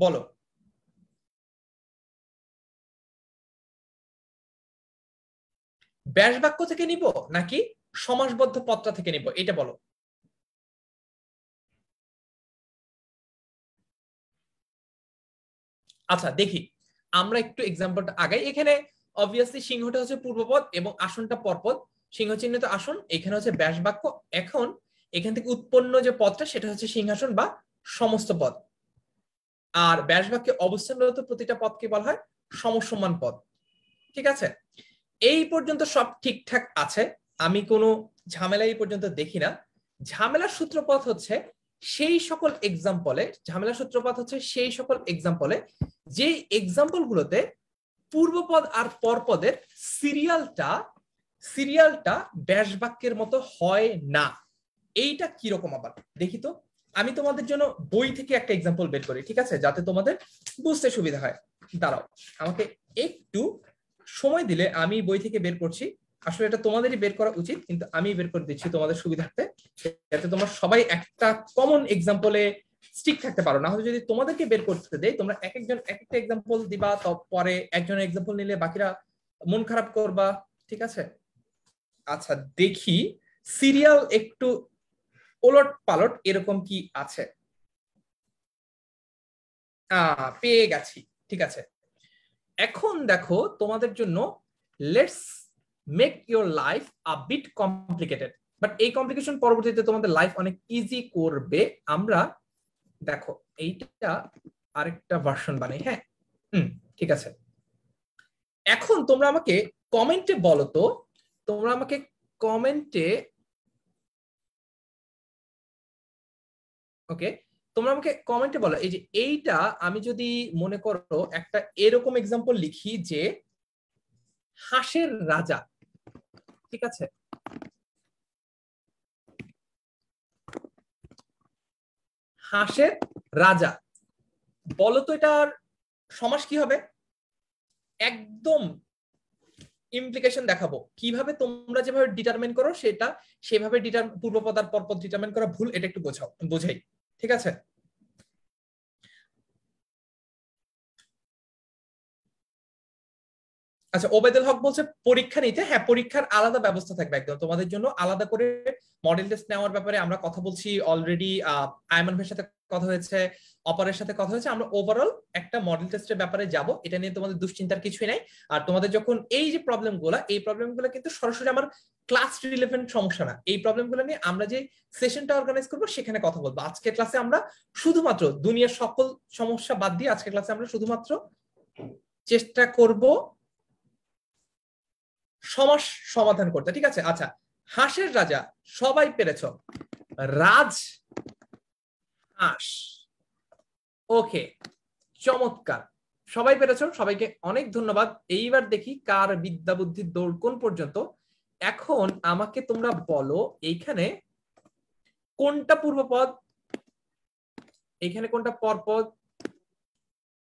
বলো। ব্যাস বাক্য থেকে নিব নাকি সমাসবদ্ধ পদটা থেকে নিব, এটা বলো। আচ্ছা দেখি, আমরা একটু এক্সাম্পলটা আগাই। এখানে অবভিয়াসলি সিংহটা হচ্ছে পূর্বপদ এবং আসনটা পরপদ। সিংহ চিহ্নিত আসন এখানে হচ্ছে ব্যাস বাক্য। এখন এখান থেকে উৎপন্ন যে পদটা সেটা হচ্ছে সিংহাসন বা সমস্ত পদ। আর ব্যাস বাক্যে অবস্থানরত প্রতিটা পদকে বলা হয় সমসমান পদ। ঠিক আছে, এই পর্যন্ত সব ঠিকঠাক আছে। আমি কোনো ঝামেলা এই পর্যন্ত দেখি না। ঝামেলার সূত্রপাত হচ্ছে সেই সকল এক্সাম্পলে যে এক্সাম্পল গুলোতে পূর্বপদ আর পরপদের সিরিয়ালটা ব্যাস বাক্যের মতো হয় না। এইটা কিরকম আবার দেখি তো। আমি তোমাদের জন্য বই থেকে একটা এক্সাম্পল বের করি, ঠিক আছে, যাতে তোমাদের বুঝতে সুবিধা হয়। দাঁড়াও, আমাকে একটু সময় দিলে আমি বই থেকে বের করছি। আসলে এটা তোমাদেরই বের করা উচিত, কিন্তু আমি বের করে দিচ্ছি তোমাদের সুবিধার্থে, যাতে তোমরা সবাই একটা কমন এক্সাম্পলে স্টিক থাকতে পারো। না হলে যদি তোমাদেরকে বের করতে দেই, তোমরা এক একজন এক একটা এক্সাম্পল দিবা, পরে একজনের এক্সাম্পল নিলে বাকিরা মন খারাপ করবা। ঠিক আছে, আচ্ছা দেখি সিরিয়াল একটু ওলট পালট এরকম কি আছে। পেয়ে গেছি। ঠিক আছে, এখন দেখো তোমাদের জন্য let's make your life a bit complicated, but এই কমপ্লিকেশন পরবর্তীতে তোমাদের লাইফ অনেক ইজি করবে। আমরা দেখো এইটা আরেকটা ভার্সন বানাই। হ্যাঁ, ঠিক আছে। এখন তোমরা আমাকে কমেন্টে বলো তো, তোমরা আমাকে কমেন্টে ওকে তোমরা আমাকে কমেন্টে বলো, এই যে এইটা আমি যদি মনে করো একটা এরকম এক্সাম্পল লিখি যে হাঁসের রাজা, ঠিক আছে, হাঁসের রাজা, বলো তো এটার সমাস কি হবে? একদম ইমপ্লিকেশন দেখাবো কিভাবে তোমরা যেভাবে ডিটারমিন করো সেটা সেভাবে পূর্বপদ আর পরপদ ডিটারমিন করা ভুল, এটা একটু বোঝাই, ঠিক আছে। আচ্ছা, ওবায়দুল হক বলছে পরীক্ষা নিতে, হ্যাঁ পরীক্ষার আলাদা ব্যবস্থা থাকবে, একদম তোমাদের জন্য আলাদা করে মডেল টেস্ট নেওয়ার ব্যাপারে আমরা কথা বলছি অলরেডি। আয়মান ভাইয়ের সাথে কথা হয়েছে, অপরের সাথে কথা হয়েছে, আমরা ওভারঅল একটা মডেল টেস্টের ব্যাপারে যাব, এটা নিয়ে তোমাদের দুশ্চিন্তার কিছুই নাই। আর তোমাদের যখন এই যে এই প্রবলেমগুলো কিন্তু সরাসরি আমার ক্লাস রিলেভেন্ট সমস্যা না, এই প্রবলেমগুলো নিয়ে আমরা যে সেশনটা অর্গানাইজ করবো সেখানে কথা বলবো। আজকের ক্লাসে আমরা শুধুমাত্র দুনিয়ার সকল সমস্যা বাদ দিয়ে আজকের ক্লাসে আমরা শুধুমাত্র চেষ্টা করব সমাস সমাধান করতে, ঠিক আছে। আচ্ছা, হাঁসের রাজা সবাই পেরেছ, রাজ হাঁস, ওকে, চমৎকার, সবাই পেরেছ, সবাইকে অনেক ধন্যবাদ। এইবার দেখি কার বিদ্যা বুদ্ধির দৌড় কোন পর্যন্ত। এখন আমাকে তোমরা বলো এইখানে কোনটা পূর্বপদ, এইখানে কোনটা পরপদ,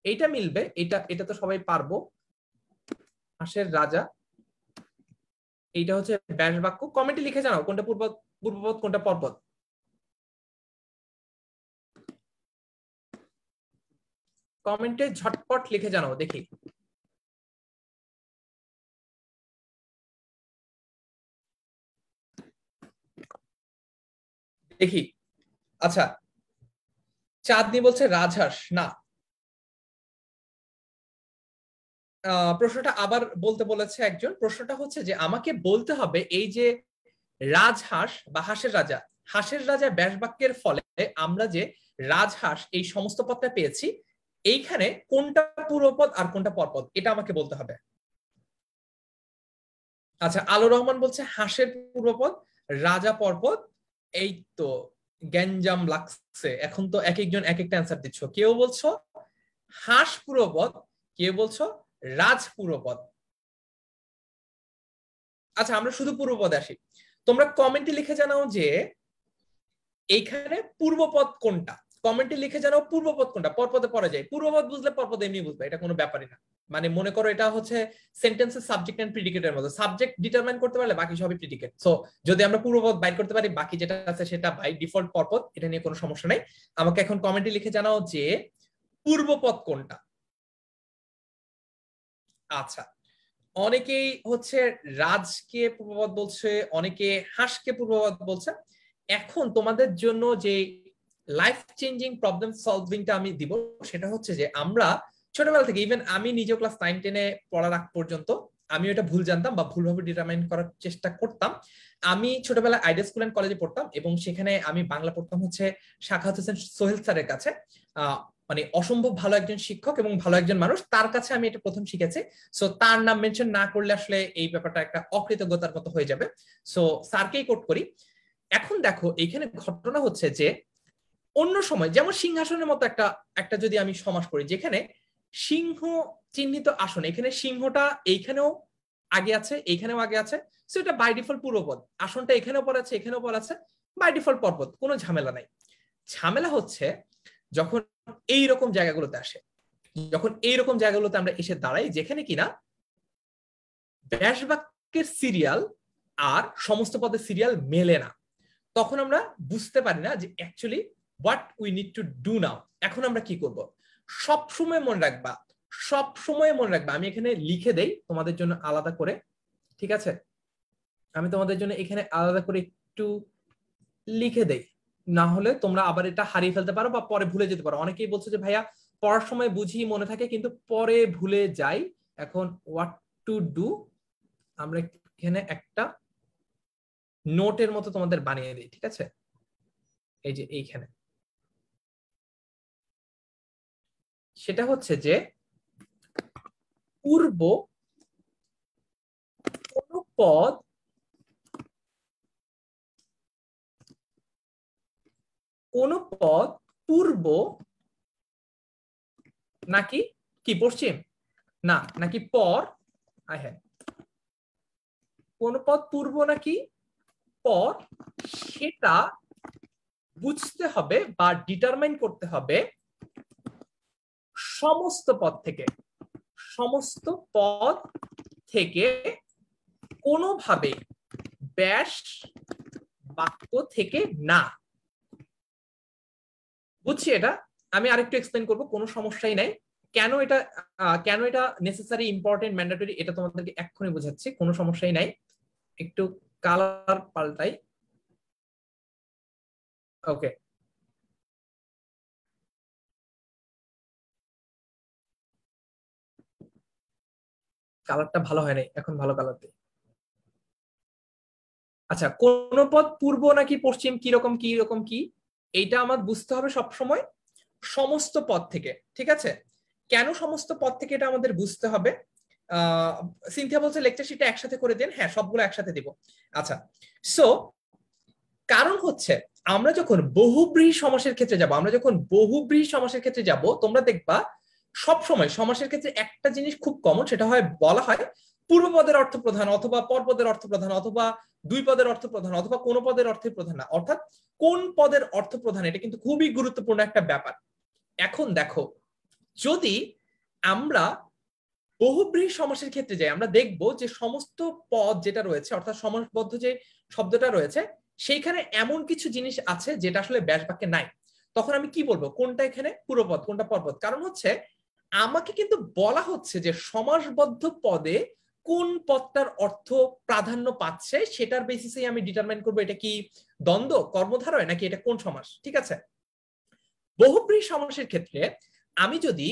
এইটা মিলবে, এটা এটা তো সবাই পারবো। হাঁসের রাজা, এইটা হচ্ছে ব্যাস বাক্য। কমেন্টে লিখে জানাও কোনটা পূর্বপদ কোনটা পরপদ। কমেন্টে ঝটপট লিখে জানাও দেখি। দেখি, আচ্ছা, চাঁদনি বলছে রাজহাঁস, না। প্রশ্নটা আবার বলতে বলেছে একজন, প্রশ্নটা হচ্ছে যে আমাকে বলতে হবে এই যে রাজহাঁস বা হাঁসের রাজা ব্যাস বাক্যের ফলে আমরা যে রাজহাঁস এই সমস্ত পদটা পেয়েছি, এইখানে কোনটা পূর্বপদ আর কোনটা পরপদ এটা আমাকে বলতে হবে। আচ্ছা, আলো রহমান বলছে হাঁসের পূর্বপদ, রাজা পরপদ। এই তো গ্যাঞ্জাম লাগছে, এখন তো এক একজন এক একটা অ্যান্সার দিচ্ছ, কেউ বলছো হাঁস পূর্বপদ, কেউ বলছো রাজ পূর্বপদ। আচ্ছা, আমরা শুধু পূর্বপদে আসি, তোমরা কমেন্টে লিখে জানাও যে এইখানে পূর্বপদ কোনটা, কমেন্টে লিখে জানাও পূর্বপদ কোনটা, পরপদে পড়া যায়, পূর্বপদ বুঝলে পরপদ এমনি বুঝবে, এটা কোনো ব্যাপারই না। মানে মনে করো এটা হচ্ছে সেন্টেন্সের সাবজেক্ট এন্ড প্রিডিকেটের মতো, সাবজেক্ট ডিটারমাইন করতে পারলে বাকি সবই প্রিডিকেট। সো যদি আমরা পূর্বপদ বাইর করতে পারি, বাকি যেটা আছে সেটা বাই ডিফল্ট পরপদ, এটা নিয়ে কোনো সমস্যা নাই। আমাকে এখন কমেন্টে লিখে জানাও যে পূর্বপদ কোনটা। আচ্ছা, অনেকেই হচ্ছে রাজকে পূর্বপদ বলছে, অনেকে হাঁসকে পূর্বপদ বলছে। এখন তোমাদের জন্য যে লাইফ চেঞ্জিং প্রবলেম সলভিংটা আমি দিব সেটা হচ্ছে যে আমরা ছোটবেলা থেকে, ইভেন আমি নিজেও ক্লাস 9-10-এ পড়ার আগ পর্যন্ত আমি এটা ভুল জানতাম বা ভুলভাবে ডিটারমাইন করার চেষ্টা করতাম। আমি ছোটবেলায় আইডিয়া স্কুল এন্ড কলেজে পড়তাম এবং সেখানে আমি বাংলা পড়তাম হচ্ছে সাখাওয়াত হোসেন সোহেল স্যারের কাছে। মানে অসম্ভব ভালো একজন শিক্ষক এবং ভালো একজন মানুষ, তার কাছে আমি এটা প্রথম শিখেছি। সো তার নাম মেনশন না করলে আসলে এই ব্যাপারটা একটা অকৃতজ্ঞতার মতো হয়ে যাবে, সো স্যারকেই কোট করি। এখন দেখো এইখানে ঘটনা হচ্ছে যে অন্য সময় যেমন সিংহাসনের মতো একটা একটা যদি আমি সমাস করি, যেখানে সিংহ চিহ্নিত আসন, এখানে সিংহটা এইখানেও আগে আছে, এইখানেও আগে আছে, সো এটা বাই ডিফল্ট পূর্বপদ। আসনটা এখানেও পড়ে আছে, এখানেও পড়ে আছে, বাই ডিফল্ট পরপদ, কোনো ঝামেলা নাই। ঝামেলা হচ্ছে যখন এইরকম জায়গাগুলোতে আসে, যখন এইরকম জায়গাগুলোতে আমরা এসে দাঁড়াই যেখানে কিনা ব্যাস বাক্যের সিরিয়াল আর সমস্ত পদের সিরিয়াল মেলে না, তখন আমরা বুঝতে পারি না যে actually what we need to do now. এখন আমরা কি করব? সবসময় মনে রাখবা, সবসময় মনে রাখবা, আমি এখানে লিখে দেই তোমাদের জন্য আলাদা করে, ঠিক আছে, আমি তোমাদের জন্য এখানে আলাদা করে একটু লিখে দেই, না হলে তোমরা আবার এটা হারিয়ে ফেলতে পারো বা পরে ভুলে যেতে পারো। অনেকেই বলছে যে ভাইয়া পড়ার সময় বুঝি মনে থাকে কিন্তু পরে ভুলে যাই। এখন হোয়াট টু ডু আমরা এখানে একটা নোটের মতো তোমাদের বানিয়ে দিই, ঠিক আছে, এই যে এইখানে, সেটা হচ্ছে যে পূর্ব কোন পদ পূর্ব নাকি কি পশ্চিম, না নাকি পর, হ্যাঁ কোন পদ পূর্ব নাকি পর সেটা বুঝতে হবে বা ডিটারমাইন করতে হবে সমস্ত পদ থেকে, সমস্ত পদ থেকে কোনোভাবে ব্যাস বাক্য থেকে না। বুঝছি এটা, আমি আরেকটু এক্সপ্লেন করব, কোনো সমস্যাই নাই। কেন এটা নেসেসারি, ইম্পর্টেন্ট, ম্যান্ডেটরি এটা তোমাদেরকে এক্ষুনি বোঝাচ্ছি, কোনো সমস্যাই নাই। একটু কালার পাল্টাই। ওকে, কালারটা ভালো হয় নাই, এখন ভালো কালার দিই। আচ্ছা, কোন পদ পূর্ব নাকি পশ্চিম, কিরকম কিরকম কি, এইটা আমার বুঝতে হবে সব সময় সমস্ত পদ থেকে। ঠিক আছে, কেন সমস্ত পদ থেকে এটা আমাদের বুঝতে হবে? সিনথিয়া বলছে লেকচার শিটটা একসাথে করে দেন। হ্যাঁ, সবগুলো একসাথে দিব। আচ্ছা, সো কারণ হচ্ছে আমরা যখন বহুব্রীহি সমাসের ক্ষেত্রে যাব, তোমরা দেখবা সব সময় সমাসের ক্ষেত্রে একটা জিনিস খুব কমন, সেটা হয় বলা হয় পূর্বপদের অর্থ প্রধান, অথবা পরপদের অর্থ প্রধান, অথবা দুই পদের অর্থ প্রধান, অথবা কোন পদের অর্থ প্রধান না। অর্থাৎ কোন পদের অর্থ প্রধান, এটা কিন্তু খুবই গুরুত্বপূর্ণ একটা ব্যাপার। এখন দেখো, যদি আমরা বহুব্রীহি সমাসের ক্ষেত্রে যাই, আমরা দেখব যে সমস্ত পদ যেটা রয়েছে, অর্থাৎ সমাসবদ্ধ যে শব্দটা রয়েছে, সেইখানে এমন কিছু জিনিস আছে যেটা আসলে ব্যাস বাক্যে নাই। তখন আমি কি বলবো কোনটা এখানে পূর্বপদ কোনটা পরপদ? কারণ হচ্ছে আমাকে কিন্তু বলা হচ্ছে যে সমাসবদ্ধ পদে কোন পদটার অর্থ প্রাধান্য পাচ্ছে, সেটার বেসিসে আমি ডিটারমাইন করবো এটা কি দ্বন্দ্ব, কর্মধারয়, নাকি এটা কোন সমাস। ঠিক আছে, বহুব্রীহি সমাসের ক্ষেত্রে আমি যদি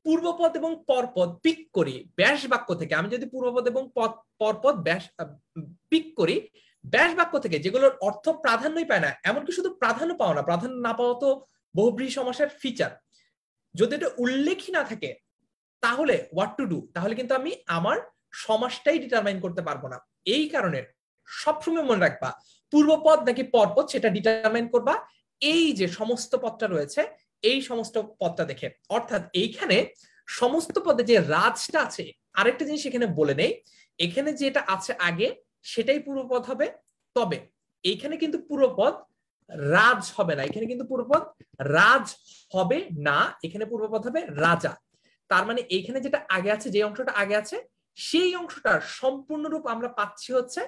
পূর্বপদ এবং পরপদ পিক করি ব্যাস বাক্য থেকে, আমি যদি পূর্বপদ এবং পরপদ ব্যাস পিক করি ব্যাস বাক্য থেকে, যেগুলোর অর্থ প্রাধান্যই পায় না, এমনকি শুধু প্রাধান্য পাও না, প্রাধান্য না পাওয়া তো বহুব্রীহি সমাসের ফিচার, যদি এটা উল্লেখই না থাকে তাহলে হোয়াট টু ডু, তাহলে কিন্তু আমি আমার সমাসটাই ডিটারমাইন করতে পারবো না। এই কারণে সবসময় মনে রাখবা পূর্বপদ নাকি পরপদ সেটা ডিটারমাইন করবা এই যে সমস্ত পদটা রয়েছে এই সমস্ত পদটা দেখে। অর্থাৎ এইখানে সমস্ত পদে যে রাজটা আছে, আরেকটা জিনিস এখানে বলে নেই, এখানে যেটা আছে আগে সেটাই পূর্বপদ হবে, তবে এইখানে কিন্তু পূর্বপদ রাজ হবে না, এখানে কিন্তু পূর্বপদ রাজ হবে না, এখানে পূর্বপদ হবে রাজা। তার মানে এইখানে যেটা আগে আছে, যে অংশটা আগে আছে, সেই অংশটার সম্পূর্ণ রূপ আমরা পাচ্ছি হচ্ছে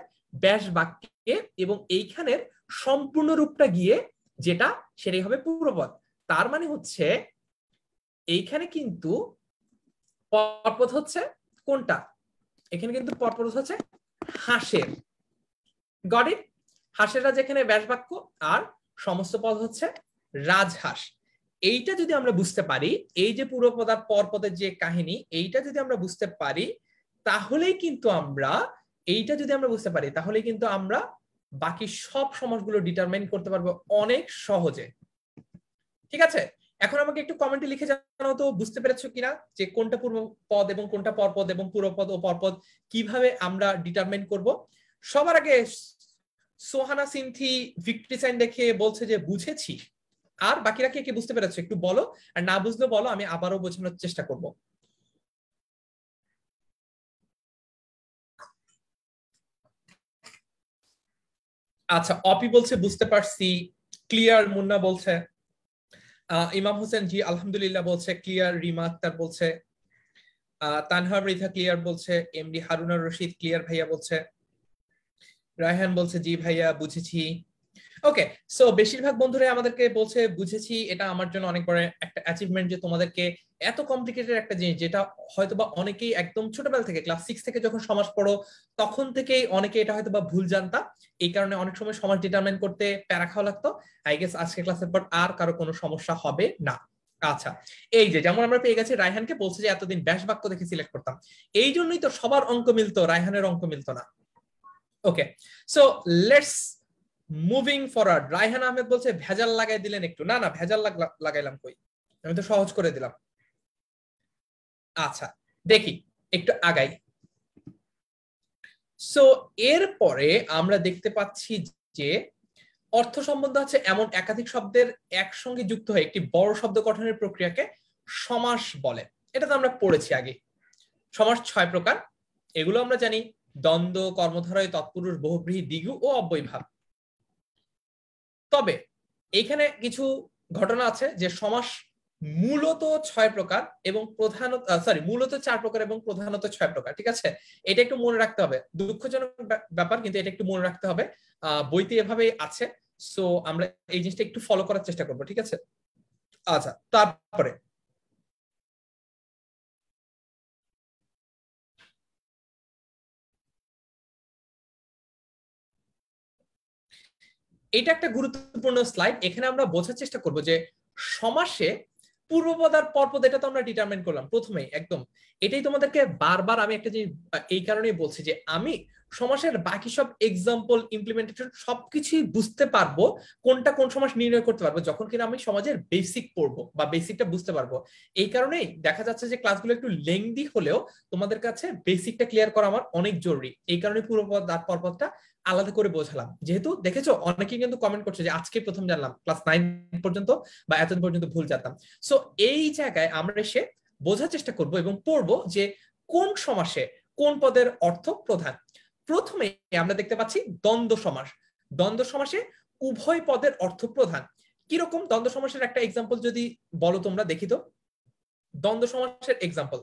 ব্যাস বাক্যে, এবং এইখানের সম্পূর্ণ রূপটা গিয়ে যেটা সেটাই হবে পূর্বপদ। তার মানে হচ্ছে এইখানে কিন্তু পরপদ হচ্ছে কোনটা, এখানে কিন্তু পরপদ হচ্ছে হাঁসের। Got it? হাঁসের রাজ এখানে ব্যাস বাক্য, আর সমস্ত পদ হচ্ছে রাজহাঁস। এইটা যদি আমরা বুঝতে পারি, এই যে পূর্বপদ আর পরপদের যে কাহিনী, এইটা যদি আমরা বুঝতে পারি তাহলেই কিন্তু আমরা বাকি সব সমাসগুলো ডিটারমাইন করতে পারবো অনেক সহজে। ঠিক আছে, এখন আমাকে একটু কমেন্টে লিখে জানাও তো বুঝতে পেরেছো কিনা যে কোনটা পূর্বপদ এবং কোনটা পরপদ, এবং পূর্বপদ ও পরপদ কিভাবে আমরা ডিটারমাইন করব। সবার আগে সোহানা সিনথি ভিক্টরি সাইন দেখে বলছে যে বুঝেছি। আর বাকিরা কে কে বুঝতে পেরেছো একটু বলো, আর না বুঝলে বলো, আমি আবারও বোঝানোর চেষ্টা করব। আচ্ছা, অপি বলছে বুঝতে পারছি, ক্লিয়ার। মুন্না বলছে, ইমাম হোসেন জি আলহামদুলিল্লাহ বলছে ক্লিয়ার। রিমা আক্তার বলছে, তানহা মৃধা ক্লিয়ার বলছে, এমডি হারুনার রশিদ ক্লিয়ার ভাইয়া বলছে, রায়হান বলছে জি ভাইয়া বুঝেছি। ওকে, সো বেশিরভাগ বন্ধুরা আমাদেরকে বলছে বুঝেছি। এটা আমার জন্য অনেক বড় একটা অ্যাচিভমেন্ট যে তোমাদেরকে এত কমপ্লিকেটেড একটা জিনিস, যেটা হয়তোবা অনেকেই একদম ছোটবেলা থেকে ক্লাস 6 থেকে যখন সমাজ পড়ো তখন থেকেই অনেকে এটা হয়তোবা ভুল জানতা, এই কারণে অনেক সময় সমাজ ডিটারমাইন করতে প্যারা খাওয়া লাগতো। আই গেস আজকে ক্লাসের পর আর কারো কোনো সমস্যা হবে না। আচ্ছা, এই যে যেমন আমরা পেয়ে গেছি, রায়হানকে বলছে যে এতদিন ব্যাস বাক্য দেখে সিলেক্ট করতাম, এই জন্যই তো সবার অঙ্ক মিলতো, রায়হানের অঙ্ক মিলতো না। Okay, so let's moving forward. Raihan Ahmed বলছে ভেজাল লাগাই দিলেন একটু। না না, ভেজাল লাগাইলাম কই, আমি তো সহজ করে দিলাম। আচ্ছা, দেখি একটু আগাই। সো এরপরে আমরা দেখতে পাচ্ছি যে অর্থ সম্বন্ধ আছে এমন একাধিক শব্দের একসঙ্গে যুক্ত হয়ে একটি বড় শব্দ গঠনের প্রক্রিয়াকে সমাস বলে। এটা তো আমরা পড়েছি আগে। সমাস 6 প্রকার, এগুলো আমরা জানি। দ্বন্দ্ব, কর্মধারয়, তৎপুরুষ, বহুব্রীহি, দ্বিগু ও অব্যয়ভাব। তবে এইখানে কিছু ঘটনা আছে যে সমাস মূলত 6 প্রকার এবং প্রধানত মূলত 4 প্রকার এবং প্রধানত 6 প্রকার। ঠিক আছে, এটা একটু মনে রাখতে হবে, দুঃখজনক ব্যাপার কিন্তু এটা একটু মনে রাখতে হবে, বইতে এভাবেই আছে। সো আমরা এই জিনিসটা একটু ফলো করার চেষ্টা করবো। ঠিক আছে, আচ্ছা তারপরে এটা একটা গুরুত্বপূর্ণ স্লাইড। এখানে আমরা বোঝার চেষ্টা করব যে সমাসে পূর্বপদ আর পরপদ এটা তো আমরা ডিটারমাইন করলাম প্রথমেই একদম। এটাই তোমাদেরকে বারবার আমি একটা জিনিস এই কারণেই বলছি যে আমি সমাসের বাকি সব এক্সাম্পল ইমপ্লিমেন্টেশন সবকিছুই বুঝতে পারবো, কোনটা কোন সমাস নির্ণয় করতে পারবো যখন কিনা আমি সমাজের বেসিক পড়বো বা বেসিকটা বুঝতে পারবো। এই কারণেই দেখা যাচ্ছে যে ক্লাসগুলো একটু লেংদি হলেও তোমাদের কাছে বেসিকটা ক্লিয়ার করা আমার অনেক জরুরি। এই কারণে পূর্বপদ আর পরপদটা আলাদা করে বোঝালাম। যেহেতু দেখেছো অনেকেই কিন্তু কমেন্ট করছে যে আজকে প্রথম জানলাম, ক্লাস 9 পর্যন্ত বা এতদিন পর্যন্ত ভুল জানতাম। সো এই জায়গায় আমরা এসে বোঝার চেষ্টা করব এবং পড়বো যে কোন সমাসে কোন পদের অর্থ প্রধান। প্রথমে আমরা দেখতে পাচ্ছি দ্বন্দ্ব সমাস। দ্বন্দ্ব সমাসে উভয় পদের অর্থ প্রধান। কিরকম দ্বন্দ্ব সমাসের একটা এক্সাম্পল যদি বলো তোমরা, দেখি তো দ্বন্দ্ব সমাসের এক্সাম্পল।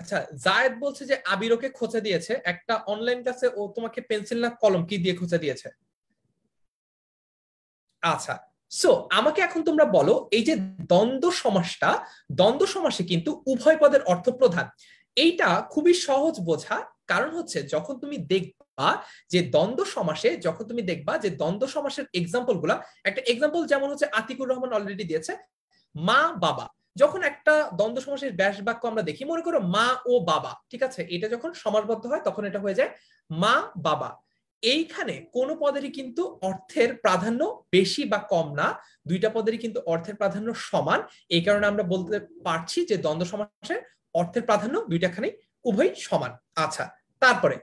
আচ্ছা, জায়েদ বলছে যে আবিরকে খোঁচা দিয়েছে একটা অনলাইন ক্লাসে, ও তোমাকে পেন্সিল না কলম কি দিয়ে খোঁচা দিয়েছে? আচ্ছা, সো আমাকে এখন তোমরা বলো এই যে দ্বন্দ্ব সমাসটা, দ্বন্দ্ব সমাসে কিন্তু উভয় পদের অর্থ প্রধান। এইটা খুবই সহজ বোঝা। কারণ হচ্ছে যখন তুমি দেখবা যে দ্বন্দ্ব সমাসে, যখন তুমি দেখবা যে দ্বন্দ্ব সমাসের এক্সাম্পল গুলা, একটা এক্সাম্পল যেমন হচ্ছে আতিকুর রহমান অলরেডি দিয়েছে, মা বাবা। যখন একটা দ্বন্দ্ব সমাসের ব্যাস বাক্য আমরা দেখি, মনে করো মা ও বাবা, ঠিক আছে, এটা যখন সমাসবদ্ধ হয় তখন এটা হয়ে যায় মা বাবা। এইখানে কোন পদেরই কিন্তু অর্থের প্রাধান্য বেশি বা কম না, দুইটা পদেরই কিন্তু অর্থের প্রাধান্য সমান। এই কারণে আমরা বলতে পারছি যে দ্বন্দ্ব সমাসের অর্থের প্রাধান্য দুইটাখানি উভয় সমান। আচ্ছা, তারপরে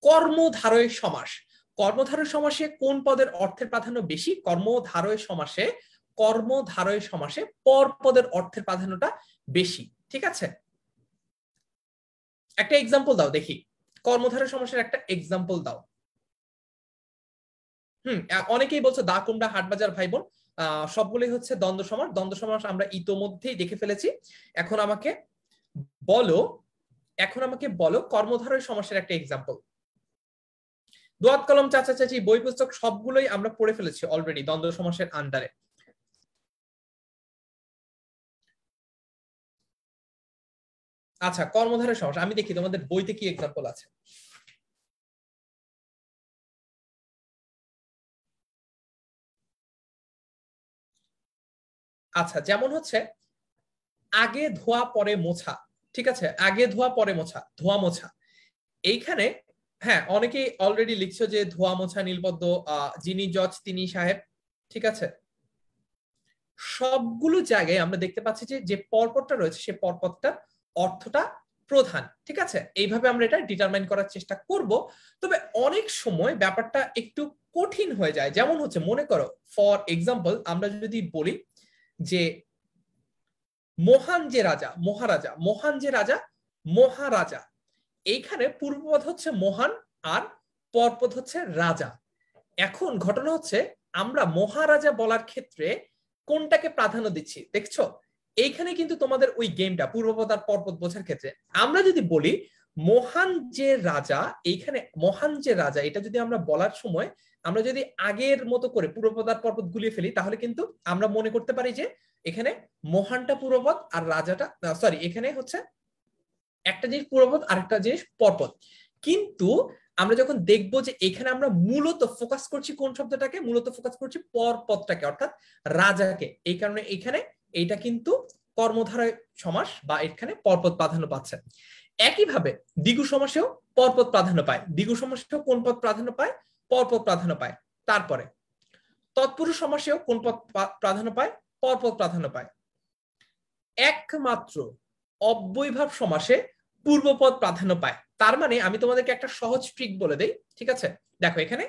কর্মধারয় সমাস। কর্মধারয় সমাসে কোন পদের অর্থের প্রাধান্য বেশি? কর্মধারয় সমাসে, কর্মধারয় সমাসে পর পদের অর্থের প্রাধান্যটা বেশি। ঠিক আছে, একটা এক্সাম্পল দাও দেখি, কর্মধারয় সমাসের একটা এক্সাম্পল দাও। অনেকেই বলছো দা কুমড়া হাটবাজার ভাই বোন, সবগুলোই হচ্ছে দ্বন্দ্ব সমাস। দ্বন্দ্ব সমাস আমরা ইতোমধ্যেই দেখে ফেলেছি। এখন আমাকে বলো, এখন আমাকে বলো কর্মধারয় সমাসের একটা এক্সাম্পল। দোয়াত কলম, চাচা চাচি, বই পুস্তক সবগুলোই আমরা পড়ে ফেলেছি অলরেডি দ্বন্দ্ব সমাসের আন্ডারে। আচ্ছা, কর্মধারয় সমাস আমি দেখি তোমাদের বইতে কি এক্সাম্পল আছে। আচ্ছা, যেমন হচ্ছে আগে ধোয়া পরে মোছা। ঠিক আছে, আগে ধোয়া পরে মোছা, ধোয়া মোছা। এইখানে হ্যাঁ অনেকেই অলরেডি লিখছো যে ধোয়া মোছা নীলপদ্ম, যিনি জজ তিনি সাহেব। ঠিক আছে, সবগুলো জায়গায় আমরা দেখতে পাচ্ছি যে যে পরপদটা রয়েছে সে পরপদটা অর্থটা প্রধান। ঠিক আছে, এইভাবে আমরা এটা ডিটারমাইন করার চেষ্টা করব। তবে অনেক সময় ব্যাপারটা একটু কঠিন হয়ে যায়। যেমন হচ্ছে মনে করো ফর এক্সাম্পল আমরা যদি বলি যে মহান যে রাজা, মহারাজা, মহান যে রাজা, মহারাজা। এইখানে পূর্বপদ হচ্ছে মহান আর পরপদ হচ্ছে রাজা। এখন ঘটনা হচ্ছে আমরা মহারাজা বলার ক্ষেত্রে কোনটাকে প্রাধান্য দিচ্ছি দেখছো? এইখানে কিন্তু তোমাদের ওই গেমটা পূর্বপদ আর পরপদ বোঝার ক্ষেত্রে আমরা যদি বলি মহান যে রাজা, এইখানে মহান যে রাজা এটা যদি আমরা বলার সময় আমরা যদি আগের মতো করে পূর্বপদ আর পরপদ গুলিয়ে ফেলি তাহলে কিন্তু আমরা মনে করতে পারি যে এখানে মহানটা পূর্বপদ আর রাজাটা, সরি এখানে হচ্ছে একটা জিনিস পূর্বপদ আর একটা জিনিস পরপদ। কিন্তু আমরা যখন দেখবো যে এখানে আমরা মূলত ফোকাস করছি কোন শব্দটাকে, মূলত ফোকাস করছি পরপদটাকে অর্থাৎ রাজাকে। এই কারণে এখানে এইটা কিন্তু কর্মধারয় সমাস বা এখানে পরপদ প্রাধান্য পাচ্ছে। একইভাবে দ্বিগু সমাসেও পরপদ প্রাধান্য পায়। দ্বিগু সমাসেও কোন পদ প্রাধান্য পায়? পরপদ প্রাধান্য পায়। তারপরে তৎপুরুষ সমাসেও কোন পদ প্রাধান্য পায়? পরপদ প্রাধান্য পায়। একমাত্র অব্যয়ভাব সমাসে পূর্বপদ প্রাধান্য পায়। তার মানে আমি তোমাদেরকে একটা সহজ ট্রিক বলে দেই। ঠিক আছে, দেখো এখানে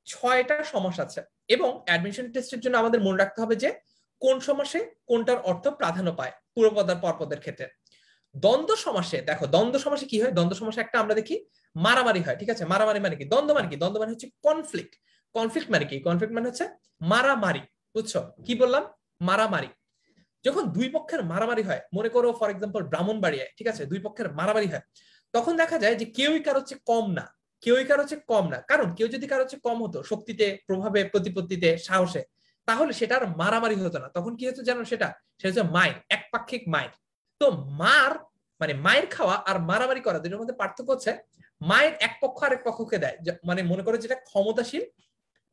6টা সমাস আছে এবং অ্যাডমিশন টেস্টের জন্য আমাদের মনে রাখতে হবে যে কোন সমাসে কোনটার অর্থ প্রাধান্য পায় পূর্বপদ আর পরপদের ক্ষেত্রে। দ্বন্দ্ব সমাসে দেখো, দ্বন্দ্ব সমাসে কি হয়, দ্বন্দ্ব সমাসে একটা আমরা দেখি মারামারি হয়, ঠিক আছে। মারামারি মানে কি, দ্বন্দ্ব মানে কি, দ্বন্দ্ব মানে হচ্ছে কনফ্লিক্ট। কনফ্লিক্ট মানে কি, কনফ্লিক্ট মানে হচ্ছে মারামারি, বুঝছো কি বললাম, মারামারি। যখন দুই পক্ষের মারামারি হয়, মনে করো ফর এক্সাম্পল ব্রাহ্মণবাড়িয়ায়, ঠিক আছে, দুই পক্ষের মারামারি হয়, তখন দেখা যায় যে কেউই কারো চেয়ে কম না, কেউই কারো চেয়ে কম না। কারণ কেউ যদি কারো চেয়ে কম হতো শক্তিতে, প্রভাবে, প্রতিপত্তিতে, সাহসে, তাহলে সেটা আর মারামারি হতো না। তখন কি হতো জানো, সেটা সেটা হচ্ছে মায়ের, একপাক্ষিক মায়ের। তো মার মানে মায়ের খাওয়া আর মারামারি করা দুটোর মধ্যে পার্থক্য হচ্ছে মায়ের এক পক্ষ আরেক পক্ষকে দেয়, মানে মনে করো যেটা ক্ষমতাশীল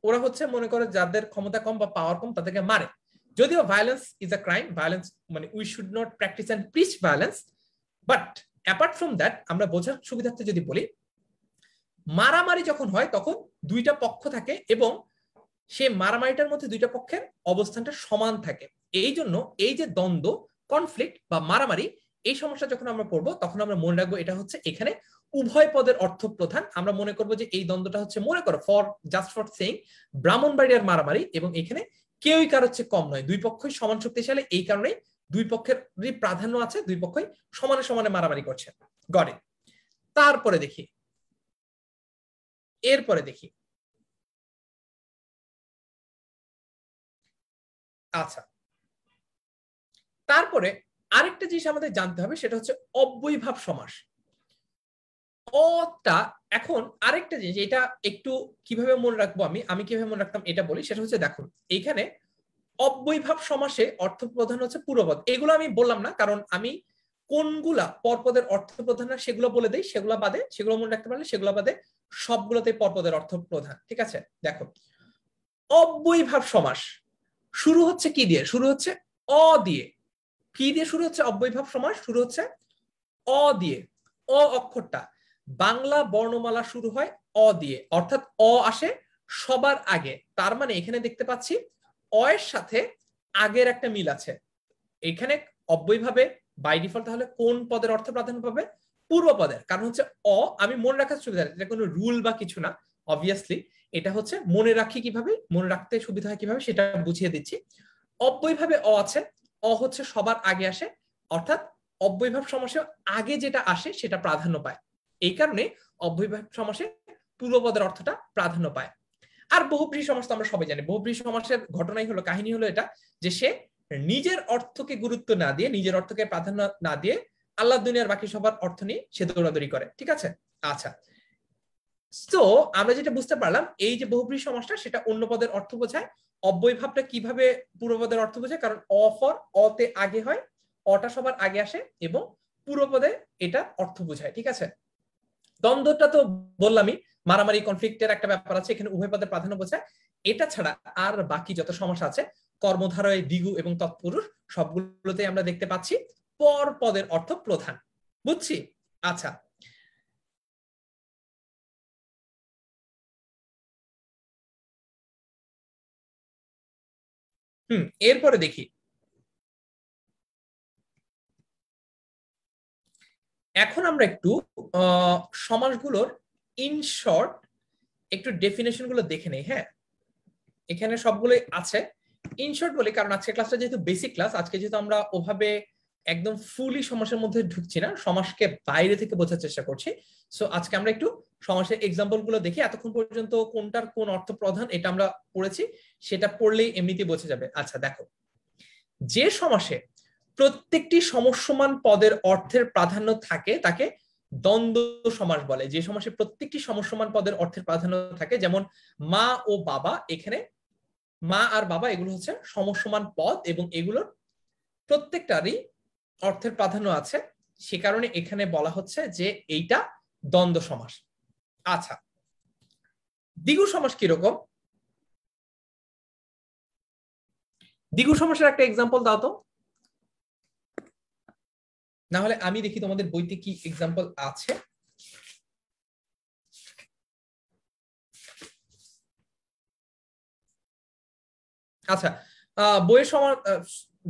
ওরা হচ্ছে মনে করো যাদের ক্ষমতা কম বা পাওয়ার কম তাদেরকে মারে। যদিও violence is a crime, violence মানে we should not practice and preach violence, but apart from that আমরা বোঝার সুবিধার্থে যদি বলি, মারামারি যখন হয় তখন দুইটা পক্ষ থাকে এবং সে মারামারিটার মধ্যে দুইটা পক্ষের অবস্থানটা সমান থাকে। এই জন্য এই যে দ্বন্দ্ব, কনফ্লিক্ট বা মারামারি, এই সমস্যা যখন আমরা পড়বো তখন আমরা মনে রাখবো এটা হচ্ছে এখানে উভয় পদের অর্থ প্রধান। আমরা মনে করবো যে এই দ্বন্দ্বটা হচ্ছে, মনে করো ফর জাস্ট ফর সেইং, ব্রাহ্মণবাড়িয়ার মারামারি এবং এখানে কেউই কারোর চেয়ে কম নয়, দুই পক্ষই সমান শক্তিশালী, এই কারণে দুই পক্ষের প্রাধান্য আছে, দুই পক্ষই সমানে সমানে মারামারি করছে। গড়ে তারপরে দেখি, এরপরে দেখি, আচ্ছা তারপরে আরেকটা জিনিস আমাদের জানতে হবে, সেটা হচ্ছে অব্যয়ীভাব সমাস। অটা এখন আরেকটা জিনিস, এটা একটু কিভাবে মনে রাখবো, আমি কিভাবে মনে রাখতাম এটা বলি, সেটা হচ্ছে দেখুন এইখানে অব্যয়ীভাব সমাসে অর্থ প্রধান হচ্ছে পূর্বপদ। এগুলো আমি বললাম না, কারণ আমি কোনগুলা পরপদের অর্থ প্রধান না সেগুলো বলে দেই, সেগুলো বাদে, সেগুলো মনে রাখতে পারলে সেগুলো বাদে সবগুলোতে পরপদের অর্থ প্রধান, ঠিক আছে। দেখো অব্যয়ীভাব সমাস শুরু হচ্ছে কি দিয়ে, শুরু হচ্ছে অ দিয়ে। কি দিয়ে শুরু হচ্ছে অব্যয়ীভাব সমাস, শুরু হচ্ছে অ দিয়ে। অ অক্ষরটা বাংলা বর্ণমালা শুরু হয় অ দিয়ে, অর্থাৎ অ আসে সবার আগে। তার মানে এখানে দেখতে পাচ্ছি অ এর সাথে আগের একটা মিল আছে। এখানে অব্যয়ভাবে বাই ডিফল্ট তাহলে কোন পদের অর্থ প্রাধান্য পাবে, পূর্ব পদের। কারণ হচ্ছে অ, আমি মনে রাখার সুবিধা, এটা কোনো রুল বা কিছু না, অবভিয়াসলি এটা হচ্ছে মনে রাখি কিভাবে, মনে রাখতে সুবিধা হয় কিভাবে সেটা বুঝিয়ে দিচ্ছি। অব্যয়ভাবে অ আছে, অ হচ্ছে সবার আগে আসে, অর্থাৎ অব্যয়ভাব সমাসে আগে যেটা আসে সেটা প্রাধান্য পায়। এই কারণে অব্যয়ভাব সমাসে পূর্বপদের অর্থটা প্রাধান্য পায়। আর বহুব্রীহি সমাস তো আমরা সবাই জানি, বহুব্রীহি সমাসের ঘটনাই হলো, কাহিনী হলো এটা, যে সে নিজের অর্থকে গুরুত্ব না দিয়ে, নিজের অর্থকে প্রাধান্য না দিয়ে আল্লাহ দুনিয়ার বাকি সবার অর্থ নিয়ে সে দৌড়াদৌড়ি করে, ঠিক আছে। আচ্ছা, তো আমরা যেটা বুঝতে পারলাম, এই যে বহুব্রীহি সমাসটা সেটা অন্য পদের অর্থ বোঝায়। অব্যয়ভাবটা কিভাবে পূর্বপদের অর্থ বোঝায়, কারণ অ ফর অতে আগে হয়, অটা সবার আগে আসে এবং পূর্বপদে এটা অর্থ বোঝায়, ঠিক আছে। দ্বন্দ্বটা তো বললামই, মারামারি কনফ্লিক্টের একটা ব্যাপার আছে, এখানে উভয় পদের প্রাধান্য বোঝায়। এটা ছাড়া আর বাকি যত সমস্যা আছে, কর্মধারয় দ্বিগু এবং তৎপুরুষ, সবগুলোতে আমরা দেখতে পাচ্ছি পর পদের অর্থ প্রধান, বুঝছি। আচ্ছা, এরপরে দেখি, এখন আমরা একটু সমাসগুলোর ইন শর্ট একটু ডেফিনেশন গুলো দেখে নেই। হ্যাঁ, এখানে সবগুলোই আছে, ইনশর্ট বলি কারণ আজকে ক্লাসটা যেহেতু বেসিক ক্লাস, আজকে যেহেতু আমরা ওভাবে একদম ফুলি সমাসের মধ্যে ঢুকছি না, সমাসকে বাইরে থেকে বোঝার চেষ্টা করছি। সো আজকে আমরা একটু সমাসের এক্সাম্পল গুলো দেখি। এতক্ষণ পর্যন্ত কোনটার কোন অর্থ প্রধান এটা আমরা পড়েছি, সেটা পড়লেই এমনিতেই বোঝা যাবে। আচ্ছা দেখো, যে সমাসে প্রত্যেকটি সমসমান পদের অর্থের প্রাধান্য থাকে তাকে দ্বন্দ্ব সমাস বলে। যে সমাসে প্রত্যেকটি সমসমান পদের অর্থের প্রাধান্য থাকে, যেমন মা ও বাবা, এখানে মা আর বাবা এগুলো হচ্ছে সমসমান পদ এবং এগুলোর প্রত্যেকটারই অর্থের প্রাধান্য আছে, সে কারণে এখানে বলা হচ্ছে যে এইটা দ্বন্দ্ব সমাস। আচ্ছা, দ্বিগু সমাস কিরকম, দ্বিগু সমাসের একটা এক্সাম্পল দাও তো, না হলে আমি দেখি তোমাদের বইতে কি এক্সাম্পল আছে। আচ্ছা, বইয়ের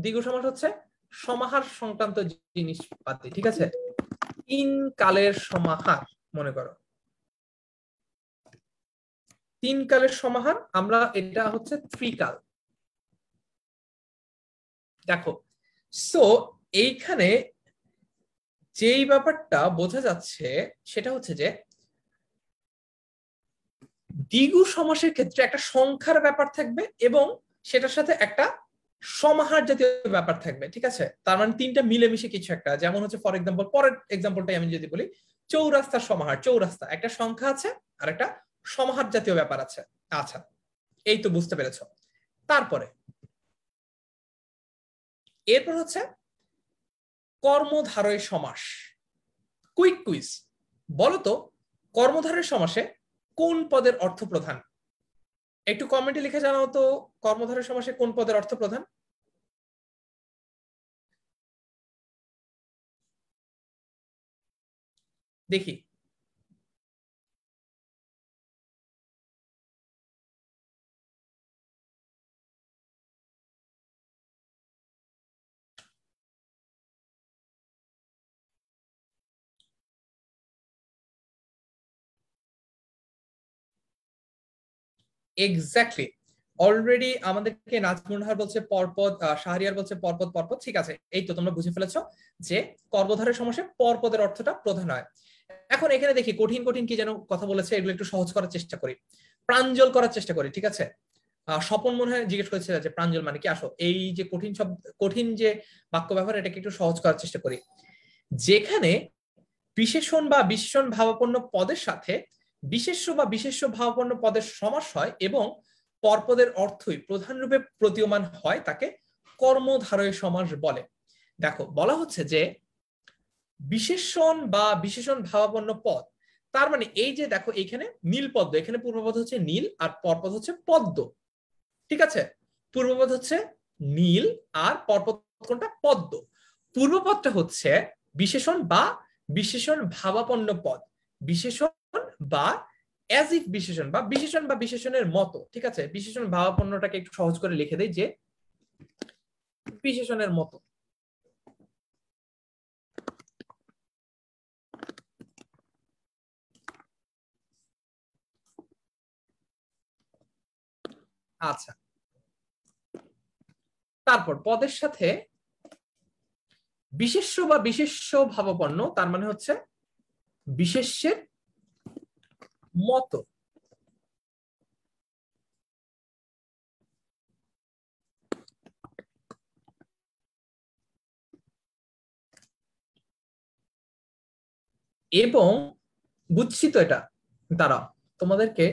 দ্বিগু সমাস হচ্ছে সমাহার সংক্রান্ত জিনিসপাতি, ঠিক আছে। তিন কালের সমাহার, মনে করো তিন কালের সমাহার, আমরা এটা হচ্ছে ত্রিকাল, দেখো, সো এইখানে যেই ব্যাপারটা বোঝা যাচ্ছে সেটা হচ্ছে যে দ্বিগু সমাসের ক্ষেত্রে একটা সংখ্যার ব্যাপার থাকবে এবং সেটার সাথে একটা সমাহার জাতীয় ব্যাপার থাকবে, ঠিক আছে? তার মানে তিনটা মিলেমিশে কিছু একটা, যেমন হচ্ছে ফর এক্সাম্পল, পরের এক্সাম্পলটাই আমি যদি বলি, চৌরাস্তার সমাহার। চৌরাস্তা একটা সংখ্যা আছে আর একটা সমাহার জাতীয় ব্যাপার আছে। আচ্ছা, এই তো বুঝতে পেরেছ। তারপরে এরপর হচ্ছে কর্মধারয় সমাস। কুইক কুইজ, বলতো কর্মধারয় সমাসে কোন পদের অর্থ প্রধান? একটু কমেন্টে লিখে জানাও তো, কর্মধারয় সমাসে কোন পদের অর্থ প্রধান? দেখি। এক্স্যাক্টলি, অলরেডি আমাদেরকে নাজমুল নাহার বলছে পরপদ, শাহরিয়ার বলছে পরপদ পরপদ, ঠিক আছে। এই তো তোমরা বুঝে ফেলেছো যে কর্মধারয় সমাসে পরপদের অর্থটা প্রধান হয়। এখন এখানে দেখি কঠিন কঠিন কি যেন কথা বলেছে, এগুলো একটু সহজ করার চেষ্টা করি, প্রাঞ্জল করার চেষ্টা করি, ঠিক আছে? স্বপন মনে হয় জিজ্ঞেস করেছিল যে প্রাঞ্জল মানে কি। আসো, এই যে কঠিন শব্দ, কঠিন যে বাক্য ব্যবহার, এটাকে একটু সহজ করার চেষ্টা করি। যেখানে বিশেষণ বা বিশেষণ ভাবাপন্ন পদের সাথে বিশেষ্য বা বিশেষ্য ভাবাপন্ন পদের সমাস হয় এবং পরপদের অর্থই প্রধান রূপে প্রতীয়মান হয়, তাকে কর্মধারয় সমাস বলে। দেখো, বলা হচ্ছে যে বিশেষণ বা বিশেষণ ভাবাপন্ন পদ, তার মানে এই যে দেখো এইখানে নীল পদ্ম, এখানে পূর্বপদ হচ্ছে নীল আর পরপদ হচ্ছে পদ্ম, ঠিক আছে? পূর্বপদ হচ্ছে নীল আর পরপদ কোনটা? পদ্ম। পূর্বপদটা হচ্ছে বিশেষণ বা বিশেষণ ভাবাপন্ন পদ, বিশেষণ বা অ্যাজ ইফ বিশেষণ বা বিশেষণ বা বিশেষণের মতো, ঠিক আছে? বিশেষণ ভাবাপন্নটাকে একটু সহজ করে লিখে দেই যে বিশেষণের মতো। আচ্ছা, তারপর পদের সাথে বিশেষ্য বা বিশেষ্য ভাবাপন্ন, তার মানে হচ্ছে বিশেষ্যের মতো। এবং বুঝছি তো এটা, দাঁড়াও তোমাদেরকে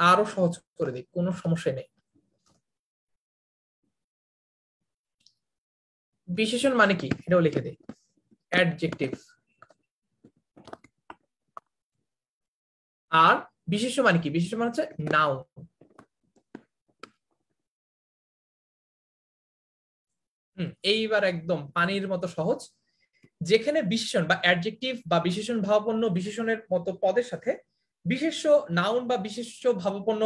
আরো সহজ করে দিই, কোনো সমস্যা নেই। বিশেষণ মানে কি এটাও লিখে দিই, অ্যাডজেক্টিভ। আর বিশেষ্য মানে কি? বিশেষ্য মানে হচ্ছে নাউন। এইবার একদম পানির মতো সহজ। যেখানে বিশেষণ বা অ্যাডজেক্টিভ বা বিশেষণ ভাবাপন্ন বিশেষণের মতো পদের সাথে বিশেষ্য নাউন বা বিশেষ্য ভাবাপন্ন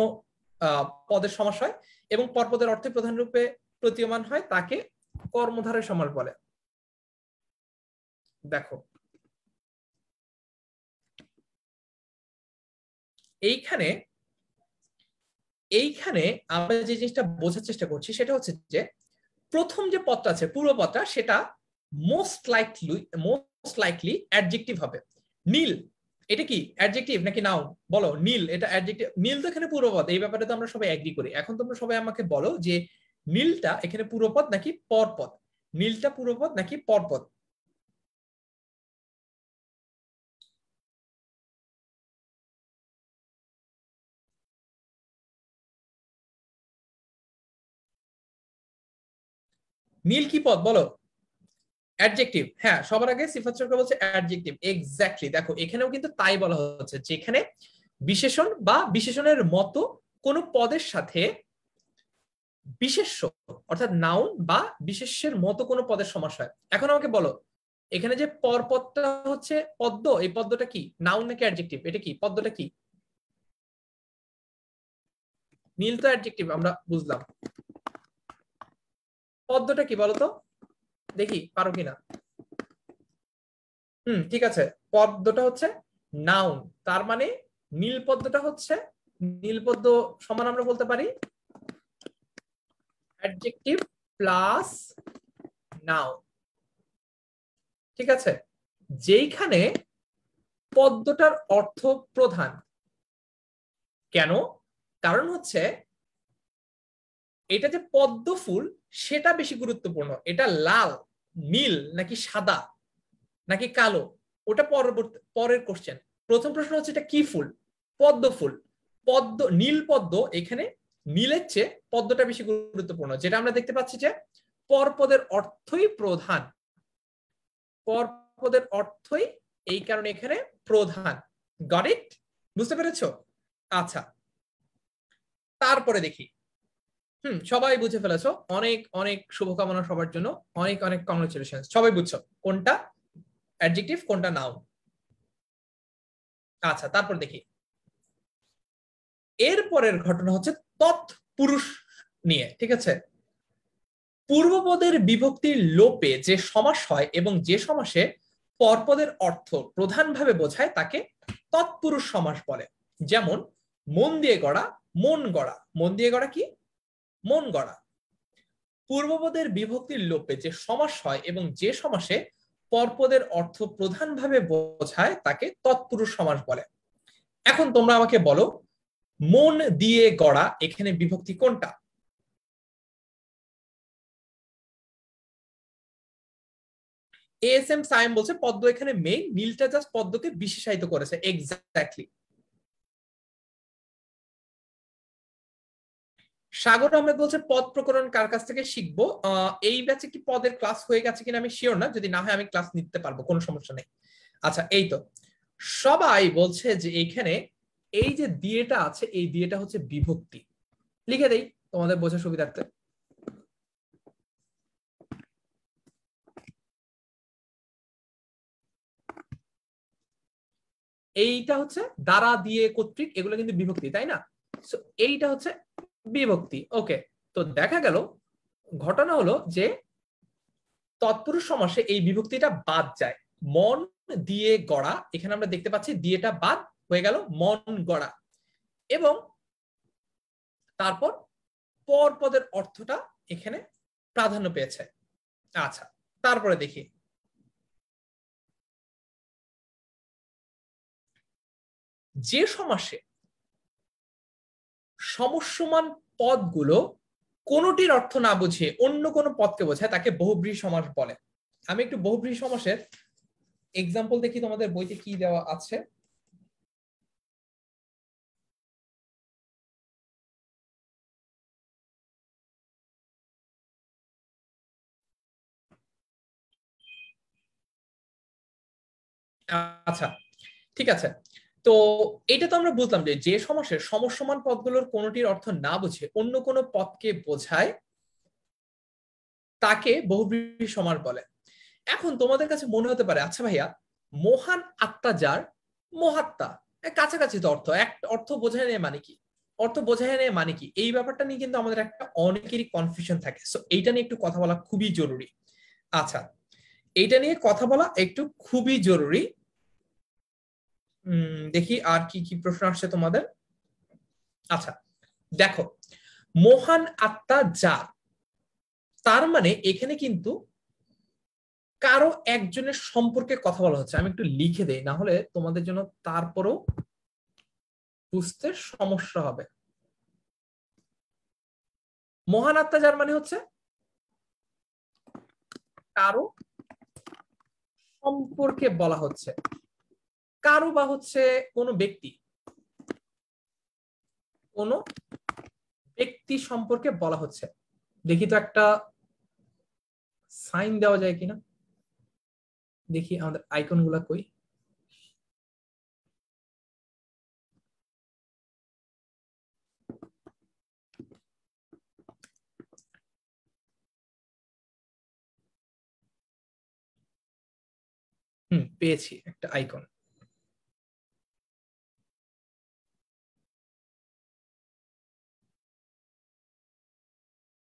পদের সমাস হয় এবং পরপদের অর্থে প্রধান রূপে প্রতীয়মান হয়, তাকে কর্মধারয় সমাস বলে। দেখো, এইখানে এইখানে আমরা যে জিনিসটা বোঝার চেষ্টা করছি সেটা হচ্ছে যে প্রথম যে পদটা আছে পূর্বপদটা, সেটা মোস্ট লাইকলি অ্যাডজেক্টিভ হবে। নীল, এটা কি অ্যাডজেক্টিভ নাকি নাউন? বলো, নীল এটা অ্যাডজেক্টিভ, নীল তো এখানে পূর্বপদ, এই ব্যাপারে তো আমরা সবাই এগ্রি করি। এখন তোমরা সবাই আমাকে বলো যে নীলটা এখানে পূর্বপদ নাকি পরপদ? নীলটা পূর্বপদ নাকি পরপদ? নীল কি পদ বলো? অ্যাডজেক্টিভ। হ্যাঁ, সবার আগে সিফাত সরকার বলছে অ্যাডজেক্টিভ। এক্স্যাক্টলি, দেখো এখানেও কিন্তু তাই বলা হচ্ছে, যেখানে বিশেষণ বা বিশেষণের মতো কোন পদের সাথে বিশেষ্য অর্থাৎ নাউন বা বিশেষ্যের মতো কোনো পদের সমাস হয়। এখন আমাকে বলো, এখানে যে পরপদটা হচ্ছে পদ্ম, এই পদ্মটা কি নাউন নাকি অ্যাডজেক্টিভ? এটা কি পদ্মটা কি? নীল তো অ্যাডজেক্টিভ, আমরা বুঝলাম। পদ্মটা কি বলতো, দেখি পারো কিনা। ঠিক আছে, পদ্মটা হচ্ছে নাউন। তার মানে নীল পদ্মটা হচ্ছে, নীল পদ্ম সমান আমরা বলতে পারি অ্যাডজেক্টিভ প্লাস নাও, ঠিক আছে, যেইখানে পদ্মটার অর্থ প্রধান। কেন? কারণ হচ্ছে এটা যে পদ্ম ফুল সেটা বেশি গুরুত্বপূর্ণ। এটা লাল, নীল নাকি সাদা নাকি কালো, ওটা পরবর্তী পরের কোশ্চেন। প্রথম প্রশ্ন হচ্ছে এটা কি ফুল? পদ্ম ফুল। পদ্ম, নীল পদ্ম, এখানে নীলের চেয়ে পদ্মটা বেশি গুরুত্বপূর্ণ। যেটা আমরা দেখতে পাচ্ছি যে পরপদের অর্থই প্রধান, পরপদের অর্থই এই কারণে এখানে প্রধান। Got it? বুঝতে পেরেছো? আচ্ছা, তারপরে দেখি। সবাই বুঝে ফেলেছো, অনেক অনেক শুভকামনা সবার জন্য, অনেক অনেক কংগ্রেচুলেশন, সবাই বুঝছো কোনটা অ্যাডজেক্টিভ কোনটা নাউন। আচ্ছা, তারপর দেখি। এর পরের ঘটনা হচ্ছে তৎপুরুষ নিয়ে, ঠিক আছে। পূর্বপদের বিভক্তির লোপে যে সমাস হয় এবং যে সমাসে পরপদের অর্থ প্রধানভাবে বোঝায় তাকে তৎপুরুষ সমাস বলে। যেমন মন দিয়ে গড়া, মন গড়া। মন দিয়ে গড়া কি? মন গড়া। পূর্বপদের বিভক্তির লোপে যে সমাস হয় এবং যে সমাসে পরপদের অর্থ প্রধানভাবে বোঝায় তাকে তৎপুরুষ সমাস বলে। এখন তোমরা আমাকে বলো, মন দিয়ে গড়া এখানে বিভক্তি কোনটা? এস এম সাইম বলছে পদ্ম এখানে মেইন, নীলটা জাস্ট পদ্মকে বিশেষায়িত করেছে। এক্স্যাক্টলি। সাগর আহমেদ বলছে পদ প্রকরণ কার কাছ থেকে শিখবো? এই ব্যাচে কি পদের ক্লাস হয়ে গেছে কিনা আমি শিওর না, যদি না হয় আমি ক্লাস নিতে পারবো, কোনো সমস্যা নেই। আচ্ছা, এই তো সবাই বলছে যে এইখানে এই যে দিয়েটা আছে, এই দিয়েটা হচ্ছে বিভক্তি। লিখে দেই তোমাদের বোঝার সুবিধার্থে। এইটা হচ্ছে দ্বারা, দিয়ে, কর্তৃক, এগুলো কিন্তু বিভক্তি, তাই না? এইটা হচ্ছে বিভক্তি। ওকে, তো দেখা গেল ঘটনা হলো যে তৎপুরুষ সমাসে এই বিভক্তিটা বাদ যায়। মন দিয়ে গড়া, এখানে আমরা দেখতে পাচ্ছি দিয়েটা বাদ হয়ে গেল মন গড়া, এবং তারপর পরপদের অর্থটা এখানে প্রাধান্য পেয়েছে। আচ্ছা, তারপরে দেখি। যে সমাসে সমস্যমান পদগুলো কোনটির অর্থ না বুঝিয়ে অন্য কোনো পদকে বোঝায় তাকে বহুব্রীহি সমাস বলে। আমি একটু বহুব্রীহি সমাসের এক্সাম্পল দেখি তোমাদের বইতে কি দেওয়া আছে। আচ্ছা, ঠিক আছে। তো এটা তো আমরা বুঝলাম যে যে সমাসের সমস্যমান পদগুলোর কোনটির অর্থ না বুঝে অন্য কোনো পদকে বোঝায় তাকে বহুব্রীহি সমাস বলে। এখন তোমাদের কাছে মনে হতে পারে, আচ্ছা ভাইয়া, মহান আত্মা যার, মহাত্মা কাছাকাছি তো অর্থ, এক অর্থ বোঝায় নেই মানে কি, অর্থ বোঝায় নেই মানে কি, এই ব্যাপারটা নিয়ে কিন্তু আমাদের একটা অনেকেরই কনফিউশন থাকে। সো এইটা নিয়ে একটু কথা বলা খুবই জরুরি। আচ্ছা, এইটা নিয়ে কথা বলা একটু খুবই জরুরি। দেখি আর কি কি প্রশ্ন আসছে তোমাদের। আচ্ছা, দেখো, মহান আত্মা যার, তার মানে এখানে কিন্তু কারো একজনের সম্পর্কে কথা বলা হচ্ছে। আমি একটু লিখে দেই, না হলে তোমাদের জন্য তারপরও বুঝতে সমস্যা হবে। মহান আত্মা যার মানে হচ্ছে কারো সম্পর্কে বলা হচ্ছে। কারো বা হচ্ছে কোনো ব্যক্তি, কোনো ব্যক্তি সম্পর্কে বলা হচ্ছে। দেখি তো একটা সাইন দেওয়া যায় কিনা, দেখি আমাদের আইকন গুলা কই। পেয়েছি একটা আইকন।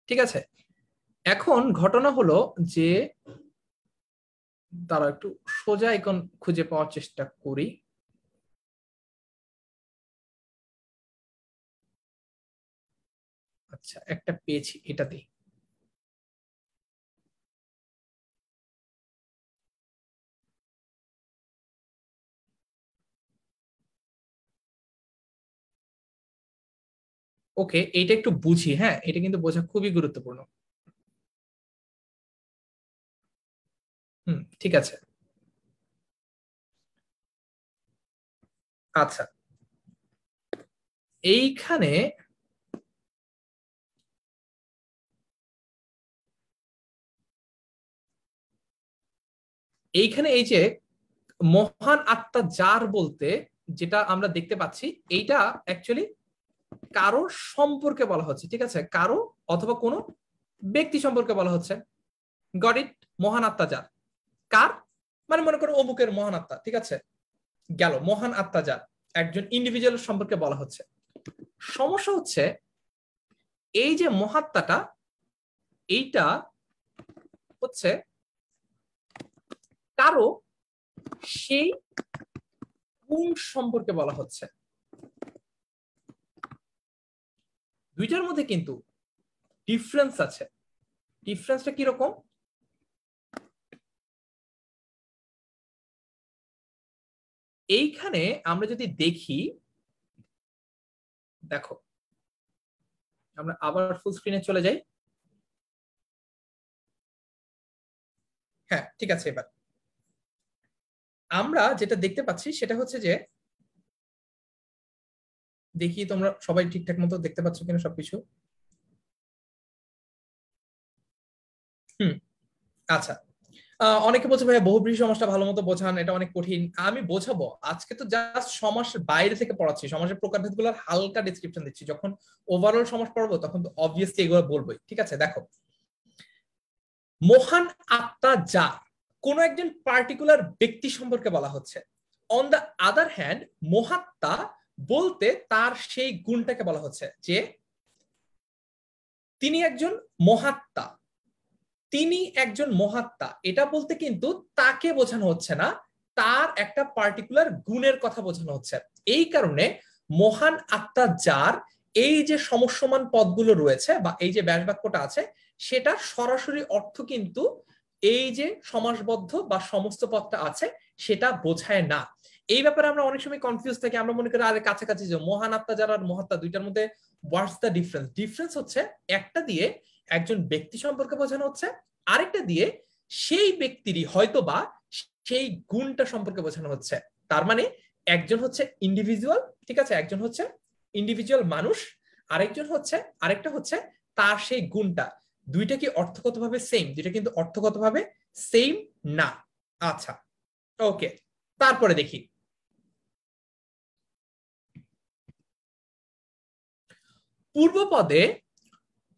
ঠিক আছে, এখন ঘটনা হলো যে, তারা একটু সোজা আইকন খুঁজে পাওয়ার চেষ্টা করি। আচ্ছা, একটা পেয়েছি, এটাতেই। ওকে, এইটা একটু বুঝি। হ্যাঁ, এটা কিন্তু বোঝা খুবই গুরুত্বপূর্ণ। ঠিক আছে। আচ্ছা, এইখানে এইখানে এই যে মহান আত্মা যার বলতে যেটা আমরা দেখতে পাচ্ছি, এইটা অ্যাকচুয়ালি কারো সম্পর্কে বলা হচ্ছে, ঠিক আছে, কারো অথবা কোনো ব্যক্তি সম্পর্কে বলা হচ্ছে। Got it? মহান আত্মা যার, কার মানে মনে করো অমুকের মহান আত্মা, ঠিক আছে, গেল মহান আত্মা যার, একজন ইন্ডিভিজুয়াল সম্পর্কে বলা হচ্ছে। সমস্যা হচ্ছে এই যে মহাত্মাটা, এইটা হচ্ছে কারো সেই গুণ সম্পর্কে বলা হচ্ছে। দুইটার মধ্যে কিন্তু ডিফারেন্স আছে। ডিফারেন্সটা কিরকম? এইখানে আমরা যদি দেখি, দেখো আমরা আবার ফুল স্ক্রিনে চলে যাই। হ্যাঁ, ঠিক আছে। এবার আমরা যেটা দেখতে পাচ্ছি সেটা হচ্ছে যে, দেখি তোমরা সবাই ঠিকঠাক মতো দেখতে পাচ্ছ কিনা সবকিছু। হুম, আচ্ছা। অনেকে বলছে ভাই বহুব্রীহি সমাসটা ভালো মতো বোঝান, এটা অনেক কঠিন। আমি বোঝাবো, আজকে তো জাস্ট সমাসের বাইরে থেকে পড়াচ্ছি, সমাসের প্রকারভেদ গুলোর হালকা ডিসক্রিপশন দিচ্ছি। যখন ওভারঅল সমাস পড়বো তখন তো অবভিয়াসলি এগুলো বলবোই। ঠিক আছে, দেখো, মহান আত্মা যা কোন একজন পার্টিকুলার ব্যক্তি সম্পর্কে বলা হচ্ছে। On the other hand, Mahatma বলতে তার সেই গুণটাকে বলা হচ্ছে যে তিনি একজন মহাত্মা। তিনি একজন মহাত্মা এটা বলতে কিন্তু তাকে বোঝানো হচ্ছে না, তার একটা পার্টিকুলার গুণের কথা বোঝানো হচ্ছে। এই কারণে মহান আত্মা যার এই যে সমস্যমান পদগুলো রয়েছে বা এই যে ব্যাস বাক্যটা আছে, সেটা সরাসরি অর্থ কিন্তু এই যে সমাসবদ্ধ বা সমস্ত পদটা আছে সেটা বোঝায় না। এই ব্যাপারে আমরা অনেক সময় কনফিউজ থাকি। আমরা মনে করি আরে কাছাকাছি যে মহান আত্মা যারা আর মহাত্মা, দুইটার মধ্যে হোয়াটস দ্য ডিফারেন্স? ডিফারেন্স হচ্ছে একটা দিয়ে একজন ব্যক্তি সম্পর্কে বোঝানো হচ্ছে, আরেকটা দিয়ে সেই ব্যক্তিরই হয়তো বা সেই গুণটা সম্পর্কে বোঝানো হচ্ছে। তার মানে একজন হচ্ছে ইন্ডিভিজুয়াল, ঠিক আছে, একজন হচ্ছে ইন্ডিভিজুয়াল মানুষ, আরেকটা হচ্ছে তার সেই গুণটা। দুইটা কি অর্থগতভাবে সেম? দুইটা কিন্তু অর্থগতভাবে সেম না। আচ্ছা, ওকে, তারপরে দেখি পূর্বপদে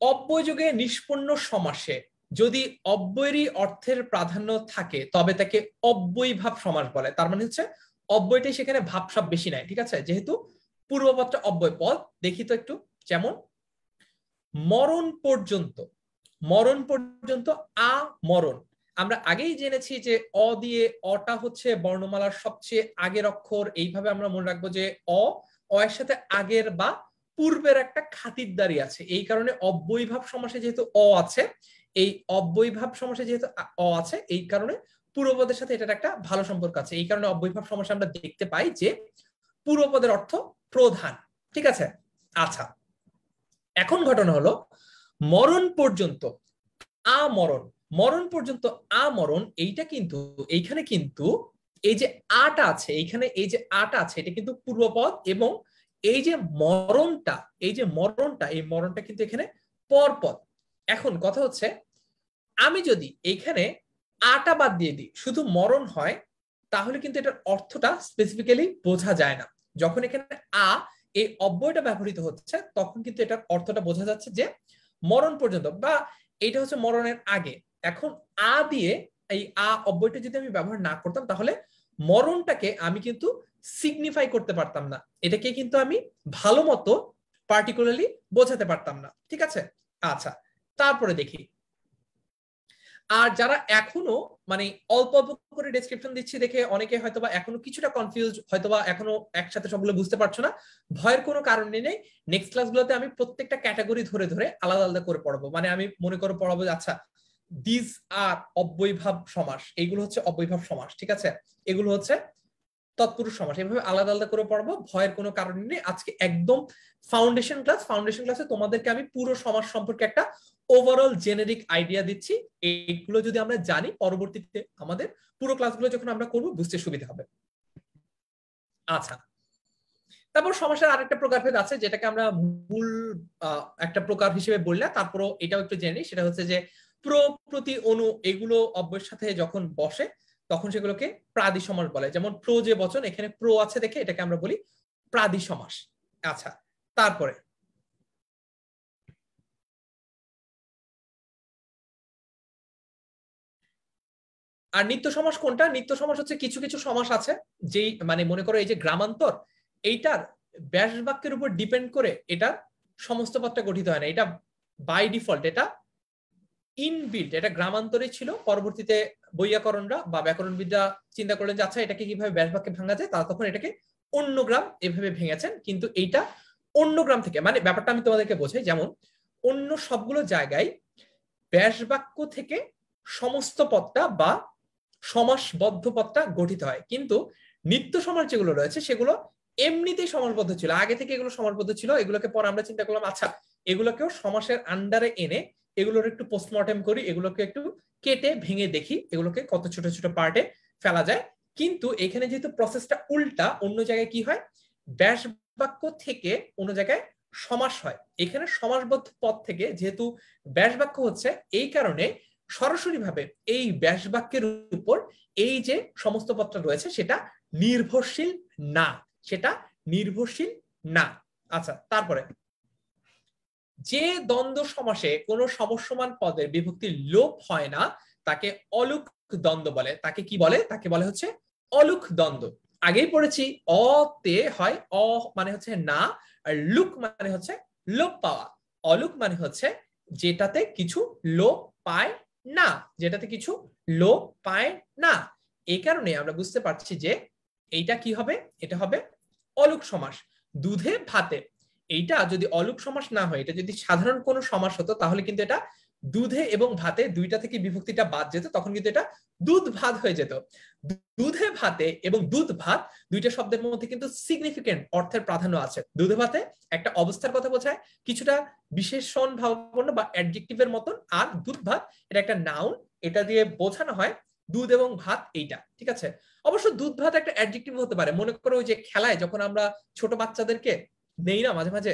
অব্যয়যোগে নিষ্পন্ন সমাসে যদি অব্যয়েরই অর্থের প্রাধান্য থাকে তবে তাকে অব্যয়ীভাব সমাস বলে। তার মানে হচ্ছে অব্যয়টাই সেখানে ভাব সব বেশি নাই, ঠিক আছে, যেহেতু পূর্বপদটা অব্যয় পদ। দেখি তো একটু, যেমন মরণ পর্যন্ত, মরণ পর্যন্ত আমরণ। আমরা আগেই জেনেছি যে অ দিয়ে, অটা হচ্ছে বর্ণমালার সবচেয়ে আগের অক্ষর। এইভাবে আমরা মনে রাখবো যে অ, অ এর সাথে আগের বা পূর্বের একটা খাতিরদারি আছে। এই কারণে অব্যয়ীভাব সমাসে যেহেতু অ আছে, এই অব্যয়ীভাব সমাসে যেহেতু অ আছে, এই কারণে পূর্বপদের সাথে এটার একটা ভালো সম্পর্ক আছে। এই কারণে অব্যয়ীভাব সমাসে আমরা দেখতে পাই যে পূর্বপদের অর্থ প্রধান। ঠিক আছে, আচ্ছা। এখন ঘটনা হলো মরণ পর্যন্ত আমরণ। মরণ পর্যন্ত আমরণ, এইটা কিন্তু এইখানে কিন্তু এই যে আটা আছে, এইখানে এই যে আটা আছে, এটা কিন্তু পূর্বপদ। এবং এই যে মরণটা, এই যে মরণটা, এই মরণটা কিন্তু এখানে পরপদ। এখন কথা হচ্ছে, আমি যদি এইখানে আটা বাদ দিয়ে দিই, শুধু মরণ হয়, তাহলে কিন্তু এটার অর্থটা স্পেসিফিক্যালি বোঝা যায় না। যখন এখানে আ, এই অব্যয়টা ব্যবহৃত হচ্ছে, তখন কিন্তু এটার অর্থটা বোঝা যাচ্ছে যে মরণ পর্যন্ত, বা এইটা হচ্ছে মরণের আগে। এখন আ দিয়ে এই আ অব্যয়টা যদি আমি ব্যবহার না করতাম, তাহলে মরণটাকে আমি কিন্তু সিগনিফাই করতে পারতাম না, এটাকে কিন্তু আমি ভালো মতো পার্টিকুলারলি বোঝাতে পারতাম না। ঠিক আছে, আচ্ছা, তারপরে দেখি। আর যারা এখনো মানে অল্প অল্প করে ডেসক্রিপশন দিচ্ছি দেখে অনেকে হয়তোবা এখনো কিছুটা কনফিউজ, হয়তোবা এখনো একসাথে সবগুলো বুঝতে পারছো না, ভয়ের কোনো কারণ নেই। নেক্সট ক্লাসগুলোতে আমি প্রত্যেকটা ক্যাটাগরি ধরে ধরে আলাদা আলাদা করে পড়াবো। মানে আমি মনে করে পড়াবো যে আচ্ছা, দিস আর অব্যয়ীভাব সমাস, এইগুলো হচ্ছে অব্যয়ীভাব সমাস, ঠিক আছে, এগুলো হচ্ছে তৎপুরুষ সমাস, এভাবে আলাদা আলাদা করে পড়বো, ভয়ের কোনো কারণ নেই। আজকে একদম ফাউন্ডেশন ক্লাসে তোমাদেরকে আমি পুরো সমাজ সম্পর্কে একটা ওভারঅল জেনেরিক আইডিয়া দিচ্ছি। এইগুলো যদি আমরা জানি, পরবর্তীতে আমাদের পুরো ক্লাসগুলো যখন আমরা করবো বুঝতে সুবিধা হবে। আচ্ছা, তারপর সমাসের আরেকটা প্রকারভেদ আছে, যেটাকে আমরা মূল একটা প্রকার হিসেবে বললাম, তারপরও এটাও একটু জেনে নিই। সেটা হচ্ছে যে প্র, প্রতি, অনু এগুলো অব্যয়ের সাথে যখন বসে তখন সেগুলোকে প্রাদি সমাস বলে। যেমন প্র যে বচন, এখানে প্র আছে দেখে এটাকে আমরা বলি প্রাদি সমাস। আচ্ছা, তারপরে আর নিত্য সমাস কোনটা? নিত্য সমাস হচ্ছে কিছু কিছু সমাস আছে যেই মানে মনে করো এই যে গ্রামান্তর, এইটার ব্যাস বাক্যের উপর ডিপেন্ড করে এটা সমস্ত পদটা গঠিত হয় না, এটা বাই ডিফল্ট, এটা ইনবিল্ট, এটা গ্রামান্তরে ছিল। পরবর্তীতে বৈয়াকরণরা বা ব্যাকরণবিদরা চিন্তা করলেন যে আচ্ছা এটাকে কিভাবে ব্যাস বাক্যে ভাঙা যায়, তারা তখন এটাকে অন্য গ্রাম এভাবে ভেঙেছেন। কিন্তু এইটা অন্য গ্রাম থেকে, মানে ব্যাপারটা আমি তোমাদেরকে বোঝাই, যেমন অন্য সবগুলো জায়গায় ব্যাস বাক্য থেকে সমস্ত পদটা বা সমাসবদ্ধ পদটা গঠিত হয়, কিন্তু নিত্য সমাস যেগুলো রয়েছে সেগুলো এমনিতেই সমাসবদ্ধ ছিল, আগে থেকে এগুলো সমাসবদ্ধ ছিল। এগুলোকে পরে আমরা চিন্তা করলাম আচ্ছা এগুলোকেও সমাসের আন্ডারে এনে এগুলোর একটু পোস্টমর্টেম করি, এগুলোকে একটু কেটে ভেঙে দেখি এগুলোকে কত ছোট ছোট পার্টে ফেলা যায়। কিন্তু এখানে যেহেতু প্রসেসটা উল্টা, অন্য জায়গায় কি হয়, ব্যাস বাক্য থেকে অন্য জায়গায় সমাস হয়, এখানে সমাসবদ্ধ পদ থেকে যেহেতু ব্যাস বাক্য হচ্ছে, এই কারণে সরাসরি ভাবে এই ব্যাস বাক্যের উপর এই যে সমস্ত পদটা রয়েছে সেটা নির্ভরশীল না, সেটা নির্ভরশীল না। আচ্ছা, তারপরে যে দ্বন্দ্ব সমাসে কোনো সমসমান পদের বিভক্তির লোপ হয় না তাকে অলুক দ্বন্দ্ব বলে। তাকে কি বলে? তাকে বলে হচ্ছে অলুক দ্বন্দ্ব। আগেই পড়েছি, অতে হয় অ মানে হচ্ছে না, আর লুক মানে হচ্ছে লোপ পাওয়া। অলুক মানে হচ্ছে যেটাতে কিছু লোপ পায় না, যেটাতে কিছু লোপ পায় না। এই কারণে আমরা বুঝতে পারছি যে এইটা কি হবে, এটা হবে অলুক সমাস। দুধে ভাতে, এইটা যদি অলুক সমাস না হয়, এটা যদি সাধারণ কোনো সমাস হতো তাহলে কিন্তু এটা দুধে এবং ভাতে দুইটা থেকে বিভক্তিটা বাদ যেত, তখন কিন্তু এটা দুধ ভাত হয়ে যেত। দুধে ভাতে এবং দুধ ভাত দুইটা শব্দের মধ্যে কিন্তু সিগনিফিকেন্ট অর্থের প্রাধান্য আছে। দুধে ভাতে একটা অবস্থার কথা বোঝায়, কিছুটা বিশেষণ ভাবাপন্ন বা অ্যাডজেক্টিভের মতন, আর দুধ ভাত এটা একটা নাউন, এটা দিয়ে বোঝানো হয় দুধ এবং ভাত এইটা, ঠিক আছে। অবশ্য দুধ ভাত একটা অ্যাডজেক্টিভ হতে পারে। মনে করো ওই যে খেলায় যখন আমরা ছোট বাচ্চাদেরকে নেই না মাঝে মাঝে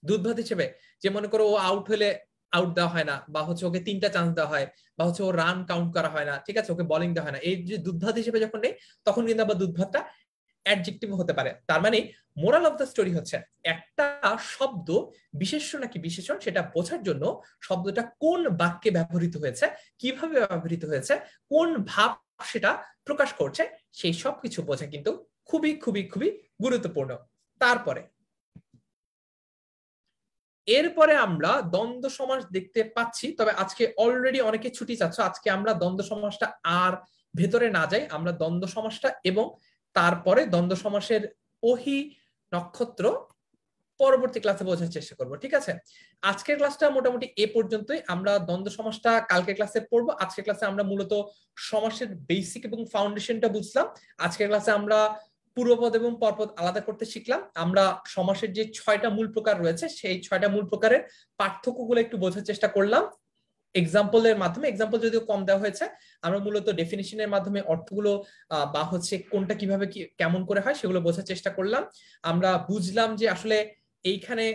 দুধ ভাত হিসেবে, যে মনে করো ও আউট হলে আউট দেওয়া হয় না, বা হচ্ছে ওকে 3টা চান্স দেওয়া হয়, বা হচ্ছে ও রান কাউন্ট করা হয় না, ঠিক আছে, ওকে বোলিং দেওয়া হয় না, এই যে দুধ ভাত হিসেবে যখন নেই তখন কিন্তু আবার দুধ ভাতটা অ্যাডজেক্টিভ হতে পারে। তার মানে মোরাল অফ দ্য স্টোরি হচ্ছে একটা শব্দ বিশেষ্য নাকি বিশেষণ সেটা বোঝার জন্য শব্দটা কোন বাক্যে ব্যবহৃত হয়েছে, কিভাবে ব্যবহৃত হয়েছে, কোন ভাব সেটা প্রকাশ করছে, সেই সব কিছু বোঝা কিন্তু খুবই খুবই খুবই গুরুত্বপূর্ণ। তারপরে এরপরে আমরা দ্বন্দ্ব সমাস দেখতে পাচ্ছি, তবে আজকে অলরেডি অনেকে ছুটি চাচ্ছ, আজকে আমরা দ্বন্দ্ব সমাসটা আর ভেতরে না যাই, আমরা দ্বন্দ্ব সমাসটা এবং তারপরে দ্বন্দ্ব সমাসের ওহি নক্ষত্র পরবর্তী ক্লাসে বোঝার চেষ্টা করব, ঠিক আছে। আজকের ক্লাসটা মোটামুটি এ পর্যন্তই। আমরা দ্বন্দ্ব সমাসটা কালকে ক্লাসে পড়বো। আজকের ক্লাসে আমরা মূলত সমাসের বেসিক এবং ফাউন্ডেশনটা বুঝলাম। আজকের ক্লাসে আমরা পূর্বপদ এবং পরপদ আলাদা করতে শিখলাম। আমরা সমাসের যে 6টা মূল প্রকার রয়েছে সেই 6টা মূল প্রকারের পার্থক্যগুলো একটু বোঝার চেষ্টা করলাম এক্সাম্পলের মাধ্যমে। এক্সাম্পল যদিও কম দেওয়া হয়েছে, আমরা মূলত ডেফিনিশনের মাধ্যমে অর্থগুলো বা হচ্ছে কোনটা কিভাবে কেমন করে হয় সেগুলো বোঝার চেষ্টা করলাম। আমরা বুঝলাম যে আসলে এইখানে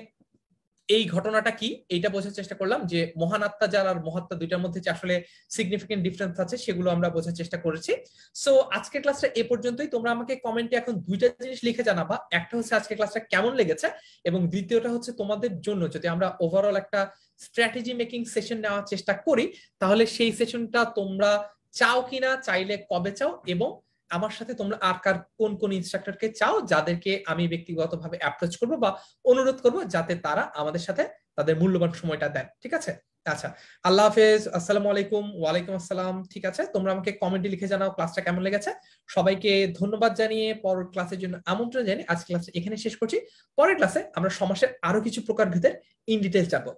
এই ঘটনাটা কি, এইটা বোঝার চেষ্টা করলাম যে মহান আত্মা যার আর মহাত্মা দুইটার মধ্যে যে আসলে সিগনিফিকেন্ট ডিফারেন্স আছে সেগুলো আমরা বোঝার চেষ্টা করেছি। সো আজকের ক্লাসটা এ পর্যন্তই। তোমরা আমাকে কমেন্টে এখন দুইটা জিনিস লিখে জানাবা, একটা হচ্ছে আজকের ক্লাসটা কেমন লেগেছে, এবং দ্বিতীয়টা হচ্ছে তোমাদের জন্য যদি আমরা ওভারঅল একটা স্ট্র্যাটেজি মেকিং সেশন নেওয়ার চেষ্টা করি তাহলে সেই সেশনটা তোমরা চাও কিনা, চাইলে কবে চাও, এবং আমার সাথে তোমরা আর কার কোন কোন ইনস্ট্রাক্টরকে চাও যাদেরকে আমি ব্যক্তিগতভাবে অ্যাপ্রোচ করব বা অনুরোধ করব যাতে তারা আমাদের সাথে তাদের মূল্যবান সময়টা দেন, ঠিক আছে। আচ্ছা, আল্লাহ হাফেজ, আসসালামু আলাইকুম। ওয়ালাইকুম আসসালাম। ঠিক আছে, তোমরা আমাকে কমেন্টে লিখে জানাও ক্লাসটা কেমন লেগেছে। সবাইকে ধন্যবাদ জানিয়ে পরের ক্লাসের জন্য আমন্ত্রণ জানিয়ে আজকে ক্লাস এখানে শেষ করছি। পরের ক্লাসে আমরা সমাসের আরো কিছু প্রকার ভেদের ইন ডিটেইলস জানবো।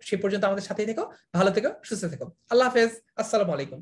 সেই পর্যন্ত আমাদের সাথেই থেকো, ভালো থেকো, সুস্থ থেকো। আল্লাহ হাফেজ, আসসালামু আলাইকুম।